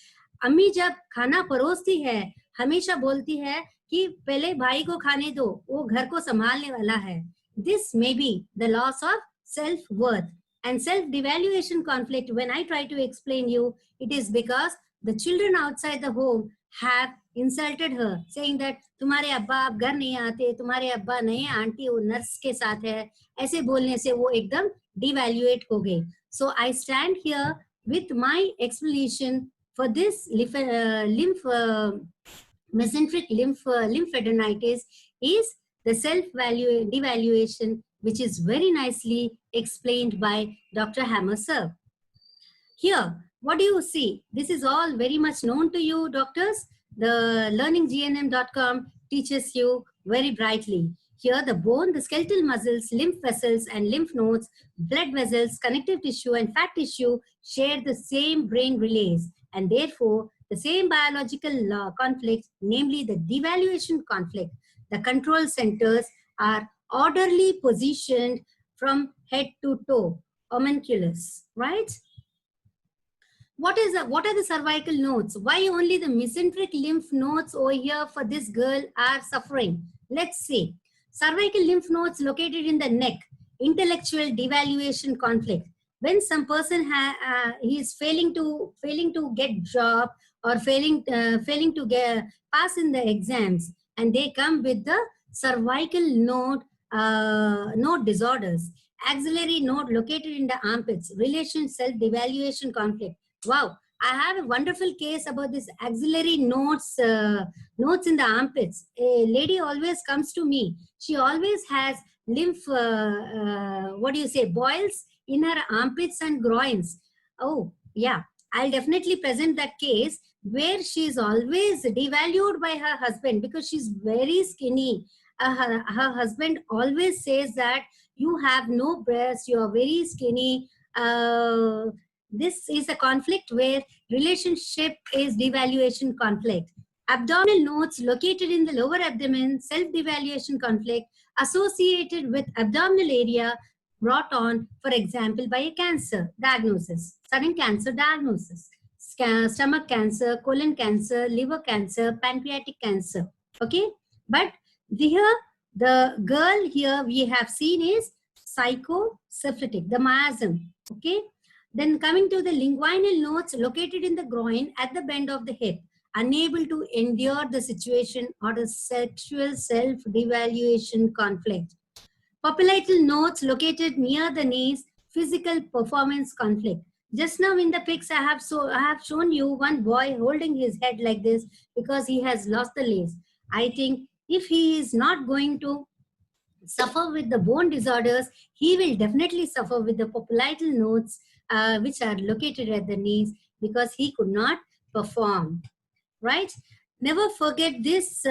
अम्मी जब खाना परोसती है हमेशा बोलती है कि पहले भाई को खाने दो, वो घर को संभालने वाला है. This may be the loss of self-worth and self-devaluation conflict. When I try to explain you, it is because the children outside the home have insulted her, saying that तुम्हारे अब्बा अब घर नहीं आते, तुम्हारे अब्बा नए आंटी और नर्स के साथ है, ऐसे बोलने से वो एकदम devaluate हो गई. So I stand here with my explanation for this mesenteric lymphadenitis is the self-devaluation, which is very nicely explained by Dr. Hammer sir. Here, what do you see? This is all very much known to you, doctors. The learninggnm.com teaches you very brightly. Here, the bone, the skeletal muscles, lymph vessels and lymph nodes, blood vessels, connective tissue and fat tissue share the same brain relays, and therefore the same biological conflict, namely the devaluation conflict. The control centers are orderly positioned from head to toe, homunculus, right? What are the cervical nodes? Why only the mesenteric lymph nodes over here for this girl are suffering? Let's see. Cervical lymph nodes located in the neck, intellectual devaluation conflict. When some person he is failing to get job or failing to get pass in the exams, and they come with the cervical node disorders. Axillary node located in the armpits, relation self devaluation conflict. Wow, I have a wonderful case about this axillary nodes in the armpits. A lady always comes to me. She always has lymph, boils in her armpits and groins. Oh, yeah, I'll definitely present that case where she is always devalued by her husband because she's very skinny. Her husband always says that you have no breasts, you are very skinny. This is a conflict where relationship is devaluation conflict. Abdominal nodes located in the lower abdomen, self-devaluation conflict associated with abdominal area brought on, for example, by a cancer diagnosis, sudden cancer diagnosis, stomach cancer, colon cancer, liver cancer, pancreatic cancer. Okay, but here the girl here we have seen is psychosyphilitic, the miasm. Okay. Then coming to the linguinal nodes located in the groin at the bend of the hip, unable to endure the situation or the sexual self-devaluation conflict. Popliteal nodes located near the knees, physical performance conflict. Just now in the pics I have shown you one boy holding his head like this because he has lost the lace. I think if he is not going to suffer with the bone disorders, he will definitely suffer with the popliteal nodes which are located at the knees because he could not perform, right? Never forget this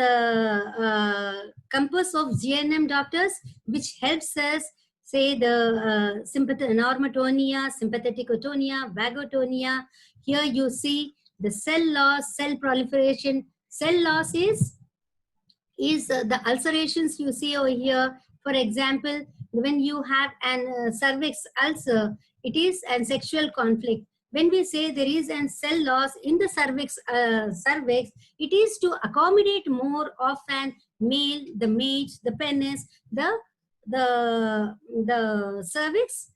compass of GNM, doctors, which helps us say the normatonia, sympathetic otonia, vagotonia. Here you see the cell loss, cell proliferation. Cell loss is the ulcerations you see over here. For example, when you have an cervix ulcer, it is an sexual conflict. When we say there is an cell loss in the cervix, it is to accommodate more of an male, the mate, the penis, the cervix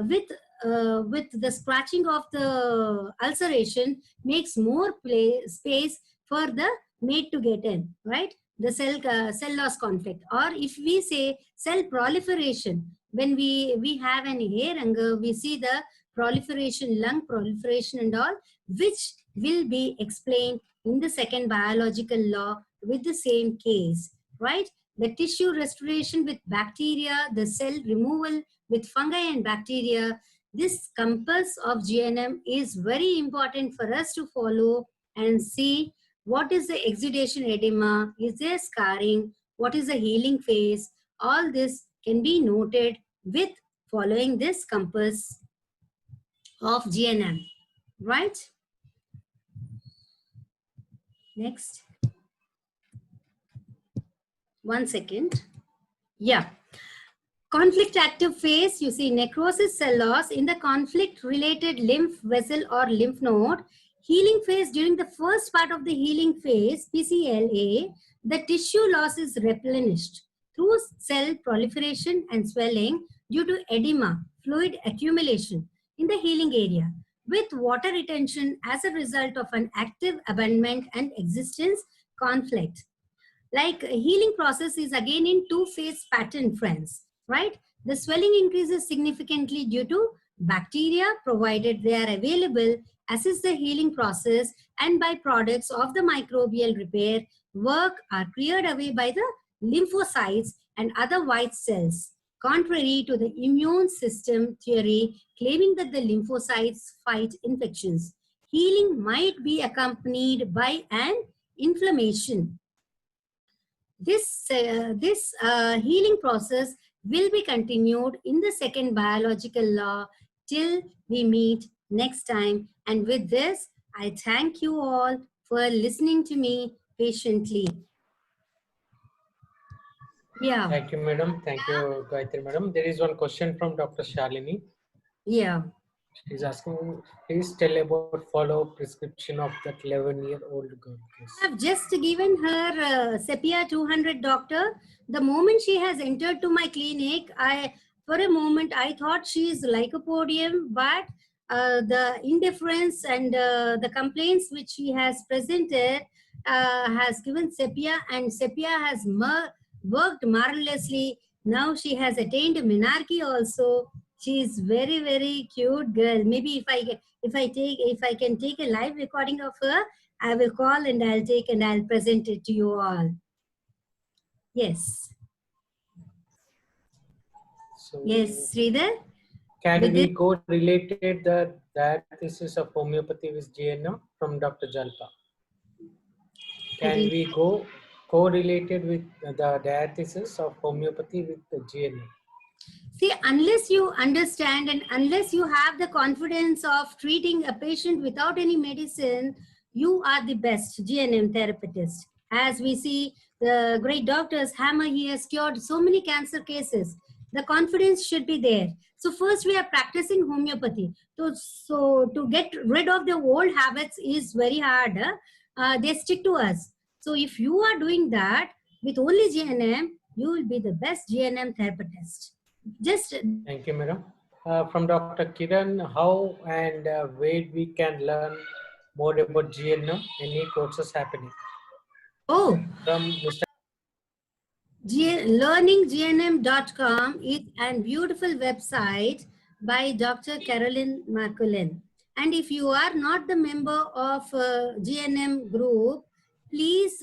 with the scratching of the ulceration makes more space for the mate to get in, right? The cell loss conflict. Or if we say cell proliferation, when we have an hair anger, we see the proliferation, lung proliferation and all, which will be explained in the second biological law with the same case, right? The tissue restoration with bacteria, the cell removal with fungi and bacteria. This compass of GNM is very important for us to follow and see what is the exudation edema, is there scarring, what is the healing phase. All this can be noted with following this compass of GNM, right? Next. 1 second. Yeah. Conflict active phase, you see necrosis, cell loss in the conflict related lymph vessel or lymph node. Healing phase, during the first part of the healing phase, PCLA, the tissue loss is replenished through cell proliferation and swelling due to edema, fluid accumulation in the healing area with water retention as a result of an active abandonment and existence conflict. Like healing process is again in two-phase pattern, friends, right? The swelling increases significantly due to bacteria, provided they are available, assist the healing process, and byproducts of the microbial repair work are cleared away by the lymphocytes and other white cells. contrary to the immune system theory claiming that the lymphocytes fight infections. Healing might be accompanied by an inflammation. This healing process will be continued in the second biological law till we meet next time. And with this, I thank you all for listening to me patiently. Yeah. Thank you, madam. Thank you, Gayatri, madam. There is one question from Dr. Shalini. Yeah. She's asking, please tell about follow-up prescription of that 11-year-old girl. Please. I have just given her Sepia 200, doctor. The moment she has entered to my clinic, for a moment I thought she is lycopodium, but the indifference and the complaints which she has presented has given Sepia, and Sepia has worked marvelously. Now she has attained menarche also. She is very, very cute girl. Maybe if I can take a live recording of her, I will call and I'll present it to you all. Yes. So, Yes, Sridhar? can With we it- co-related the diathesis of homeopathy with GNM from Dr. Jalpa? Can we go co-related with the diathesis of homeopathy with the GNM? See, unless you understand and unless you have the confidence of treating a patient without any medicine, you are the best GNM therapist. As we see the great doctors, Hammer, he has cured so many cancer cases. The confidence should be there. So first we are practicing homeopathy. So to get rid of the old habits is very hard. They stick to us. So if you are doing that with only GNM, you will be the best GNM therapist. Just Thank you, madam. From Dr. Kiran, how and where we can learn more about GNM? Any courses happening? From Mr. learninggnm.com is a beautiful website by Dr. Carolyn Marculin. And if you are not the member of GNM group, please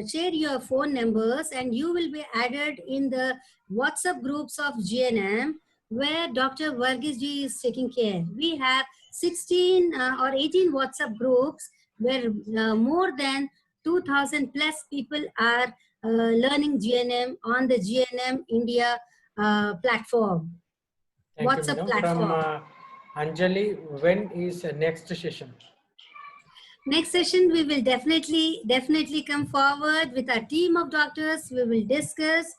share your phone numbers and you will be added in the WhatsApp groups of GNM where Dr. Varghese ji is taking care. We have 16 or 18 WhatsApp groups where more than 2,000 plus people are learning GNM on the GNM India platform. Thank WhatsApp you, madam. platform. From Anjali, when is next session? Next session, we will definitely come forward with our team of doctors. We will discuss,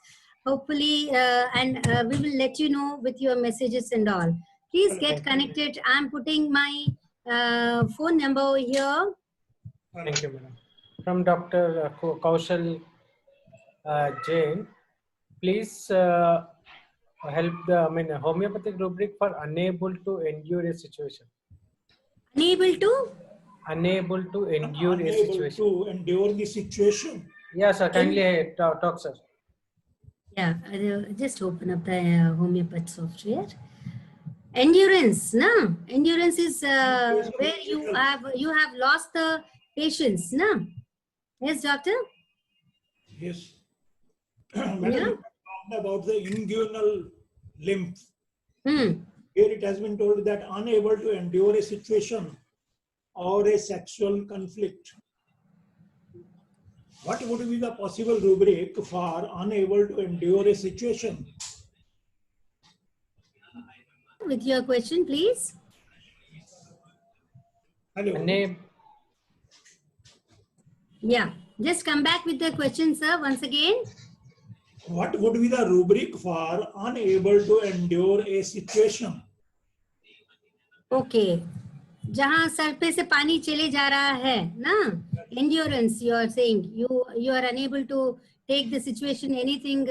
hopefully, and we will let you know with your messages and all. Please get connected. I'm putting my phone number over here. Thank you, madam. From Dr. Kaushal Jain, please help the homeopathic rubric for unable to endure a situation. Unable to? Unable to endure a situation. To endure the situation. Yes, sir. Kindly talk, sir. Yeah, I'll just open up the homeopath software. Endurance, no? Endurance is where you have lost the patience, no? Yes, doctor? Yes. Madam, talking about the inguinal lymph. Here it has been told that unable to endure a situation or a sexual conflict. What would be the possible rubric for unable to endure a situation? With your question, please. Hello. Yeah, just come back with the question, sir, once again. What would be the rubric for unable to endure a situation? Okay. जहाँ sir पे से पानी चले जा रहा है ना, endurance, you are saying you are unable to take the situation anything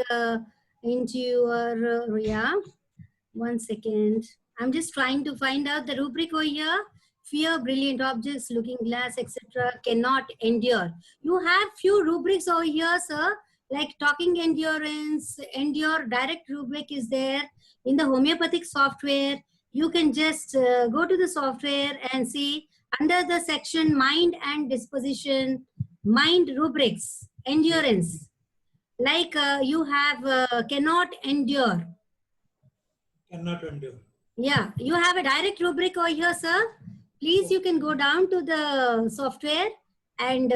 into your yeah. One second, I'm just trying to find out the rubric over here. Fear, brilliant objects, looking glass, etc. cannot endure. You have few rubrics over here, sir, like talking endurance, endure direct rubric is there in the homeopathic software. You can just go to the software and see under the section mind and disposition, mind rubrics, endurance. Like you have cannot endure. Cannot endure. Yeah, you have a direct rubric over here, sir. Please, you can go down to the software and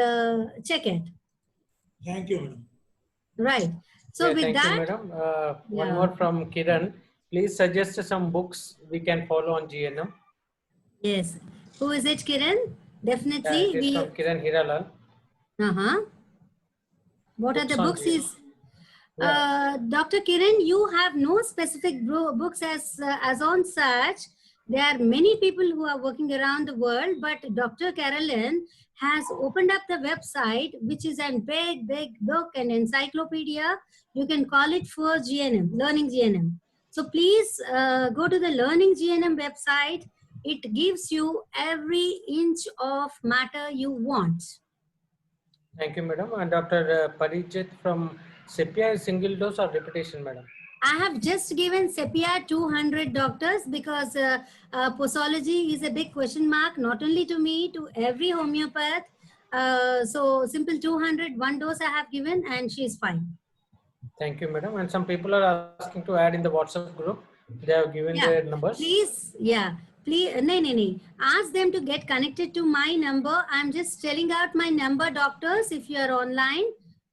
check it. Thank you, madam. Right. So Yeah, with thank that, you, madam. One yeah. more from Kiran. Please suggest some books we can follow on GNM. Yes. Who is it, Kiran? Yeah, Definitely. it is from Kiran Hiralal. What are the Books on books? GNM. Is Yeah. Dr. Kiran, you have no specific books as on such. There are many people who are working around the world, but Dr. Carolyn has opened up the website, which is a big book and encyclopedia. You can call it for GNM, Learning GNM. So please go to the Learning GNM website. It gives you every inch of matter you want. Thank you, madam. And Dr. Parijit from Sepia is single dose or repetition, madam? I have just given Sepia 200 doctors because posology is a big question mark, not only to me, to every homeopath. So simple 200, one dose I have given and she is fine. Thank you, madam. And some people are asking to add in the WhatsApp group. They have given their numbers. Please, please, no. Ask them to get connected to my number. I'm just telling out my number, doctors, if you are online.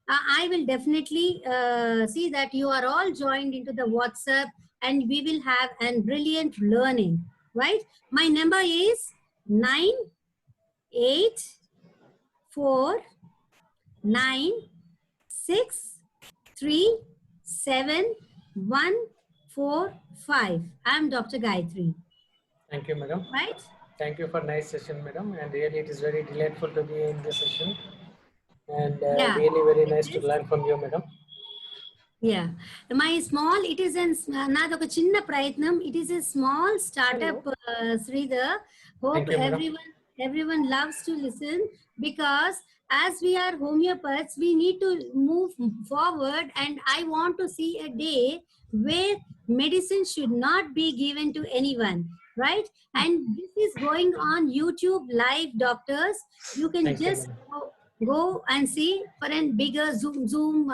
I will definitely see that you are all joined into the WhatsApp and we will have a brilliant learning, right? My number is 984963745. I'm Dr. Gayatri. Thank you, madam. Right? Thank you for nice session, madam. And really, it is very delightful to be in this session. And really very nice to learn from you, madam. Yeah, my small, it is a small startup, Sridhar. Hope you, everyone loves to listen, because as we are homeopaths, we need to move forward, and I want to see a day where medicine should not be given to anyone, right? And this is going on YouTube live, doctors. You can just go and see for a bigger Zoom.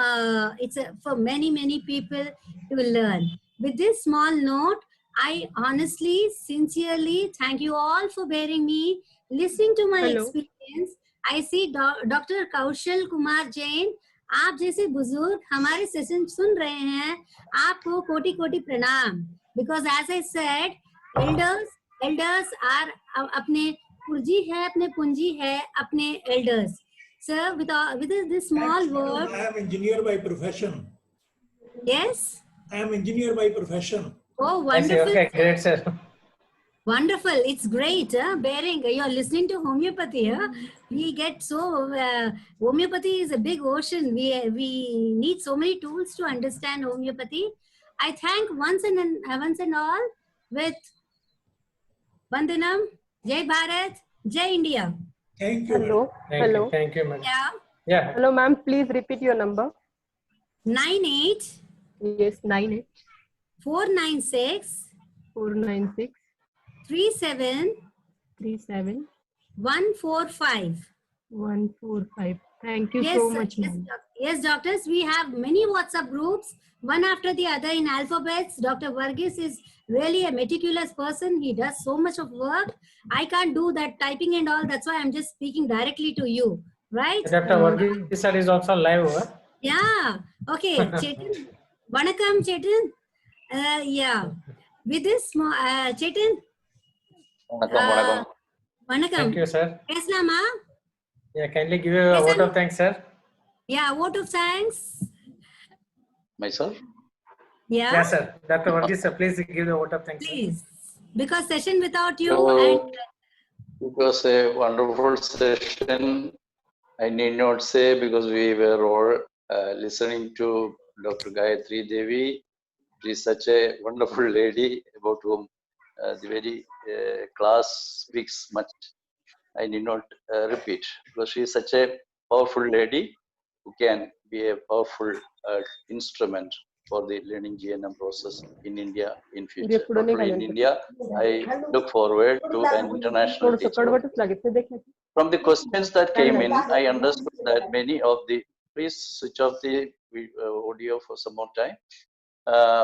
It's for many people to learn. With this small note, I honestly, sincerely thank you all for bearing me, listening to my experience. I see Dr. Kaushal Kumar Jain. आप जैसे बुजुर्ग हमारे session सुन रहे हैं, आपको कोटि कोटि प्रणाम. Because as I said, elders are अपने पूंजी है, अपने पूंजी है, अपने elders. Sir, with this small word. I am engineer by profession. Yes? I am engineer by profession. Oh, wonderful. Okay, great, sir. Wonderful. It's great. Bearing, you're listening to homeopathy. We get so, homeopathy is a big ocean. We need so many tools to understand homeopathy. I thank once and all with Vandanam, Jai Bharat, Jai India. Thank you. Hello. Hello. Thank you, madam. Yeah. Hello, ma'am. Please repeat your number. 98. Yes, 98. 496. 496. 37. 37. 145. 145. Thank you so much, ma'am. Yes, doctors. We have many WhatsApp groups, one after the other in alphabets. Dr. Varghese is really a meticulous person. He does so much of work. I can't do that typing and all. That's why I'm just speaking directly to you, right? Dr. Varghese sir is also live. Yeah. Okay. Chetan. Vanakkam, Chetan. Yeah. With this, Chetan. Vanakkam. Vanakkam. Thank you, sir. Keslama. Yeah, kindly give you a vote of thanks, sir. Yeah, vote of thanks. Myself? Yeah. Yes, sir. Dr. Varghese, sir, please give the vote of thanks. Please. Because session without you So, it was a wonderful session. I need not say, because we were all listening to Dr. Gayatri Devi. She is such a wonderful lady about whom the very class speaks much. I need not repeat, because she is such a powerful lady who can be a powerful instrument for the learning GNM process in India in future. Not only in India, I look forward to an international teacher. From the questions that came in, I understood that many of the, please switch off the audio for some more time.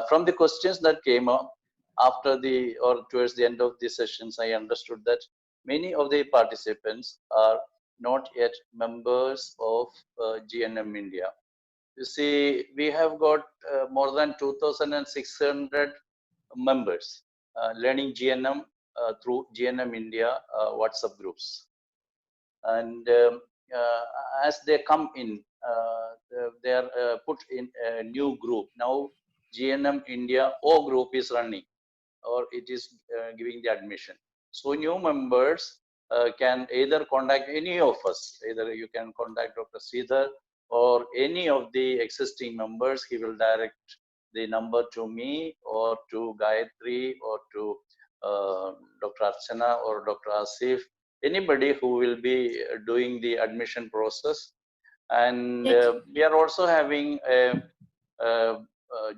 From the questions that came up, after the or towards the end of the sessions, I understood that many of the participants are not yet members of GNM India. You see, we have got more than 2,600 members learning GNM through GNM India WhatsApp groups. And as they come in, they are put in a new group. Now GNM India O group is running, or it is giving the admission. So new members can either contact any of us. Either you can contact Dr. Sridhar or any of the existing members. He will direct the number to me or to Gayatri or to Dr. Archana or Dr. Asif, anybody who will be doing the admission process. And we are also having a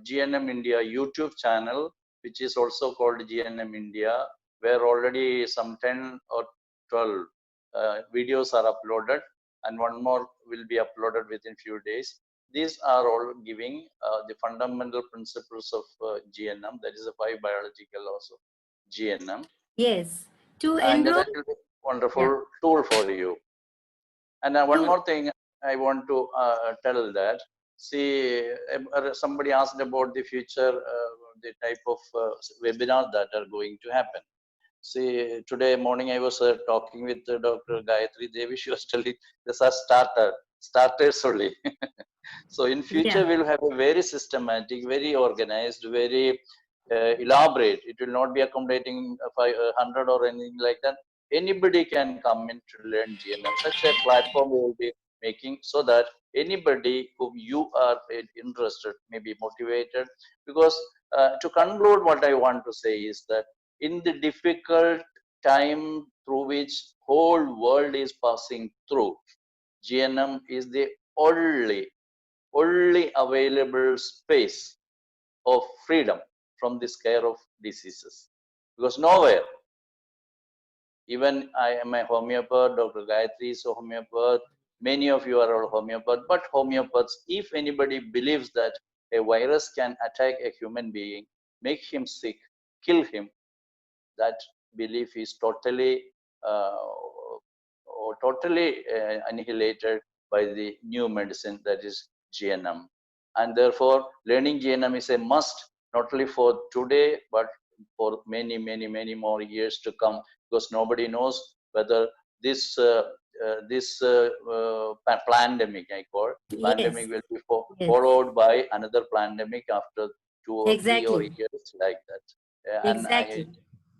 GNM India YouTube channel, which is also called GNM India, where already some 10 or 12 videos are uploaded, and one more will be uploaded within few days. These are all giving the fundamental principles of GNM, that is the 5 biological laws of GNM. Yes. To And enroll. that will be a wonderful tool for you. And one more thing I want to tell that, see, somebody asked about the future, the type of webinars that are going to happen. See, today morning I was talking with Dr. Gayatri Devi. She was telling these are starters only. So in future we'll have a very systematic, very organized, very elaborate. It will not be accommodating 500 or anything like that. Anybody can come in to learn GNM. Such a platform we will be making so that anybody whom you are interested may be motivated. Because to conclude, what I want to say is that in the difficult time through which whole world is passing through, GNM is the only available space of freedom from the scare of diseases. Because nowhere, even I am a homeopath, Dr. Gayatri is a homeopath, many of you are all homeopath, but homeopaths, if anybody believes that a virus can attack a human being, make him sick, kill him, that belief is totally annihilated by the new medicine, that is GNM. And therefore, learning GNM is a must, not only for today, but for many more years to come, because nobody knows whether this pandemic, I call pandemic, will be followed by another pandemic after 2 or 3 or years like that. And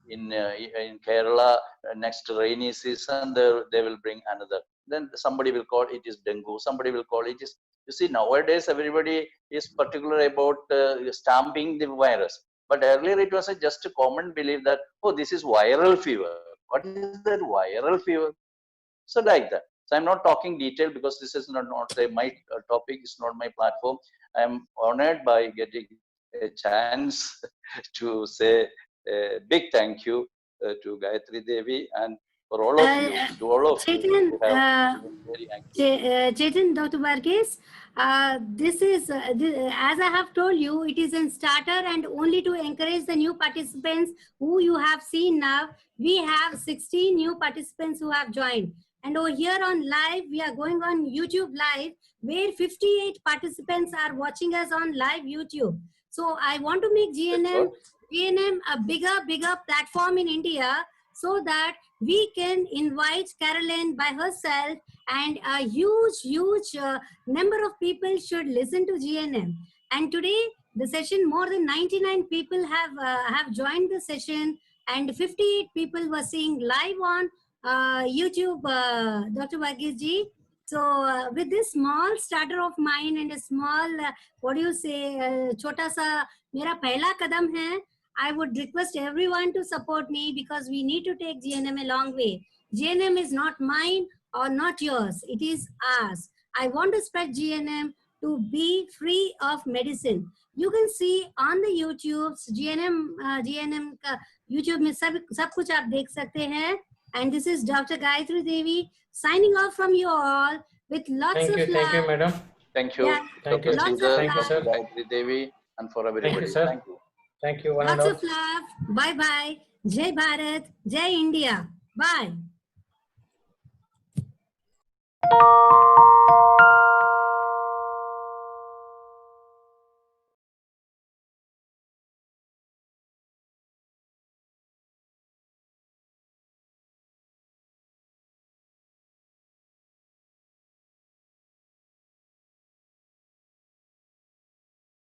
in Kerala, next rainy season, they will bring another. Then somebody will call it is dengue. Somebody will call it is. You see, nowadays everybody is particular about stamping the virus. But earlier it was just a common belief that, oh, this is viral fever. What is that viral fever? So like that. So I'm not talking detail because this is not my topic. It's not my platform. I'm honored by getting a chance to say a big thank you to Gayatri Devi and for all of you, to all of you who have been very active. Chetan, Dr. Varghese, this is, as I have told you, it is in starter and only to encourage the new participants who you have seen now. We have 16 new participants who have joined. And over here on live, we are going on YouTube live, where 58 participants are watching us on live YouTube. So I want to make GNM a bigger platform in India, so that we can invite Carolyn by herself, and a huge number of people should listen to GNM. And today, the session, more than 99 people have joined the session, and 58 people were seeing live on YouTube, Dr. Varghese ji. So with this small starter of mine and a small, chota sa mera pehla kadam hai, I would request everyone to support me, because we need to take GNM a long way. GNM is not mine or not yours. It is ours. I want to spread GNM to be free of medicine. You can see on the YouTube, GNM ka YouTube mein sab kuch aap dekh sakte hain. And this is Dr. Gayatri Devi signing off from you all with lots of love. Thank you, madam. Thank you, Thank Dr. you. Sridhar, Thank you, Dr. sir. Gayatri Devi, and for everybody. sir. Thank you. Thank you. One and Lots all. of love. Bye bye. Jai Bharat. Jai India. Bye.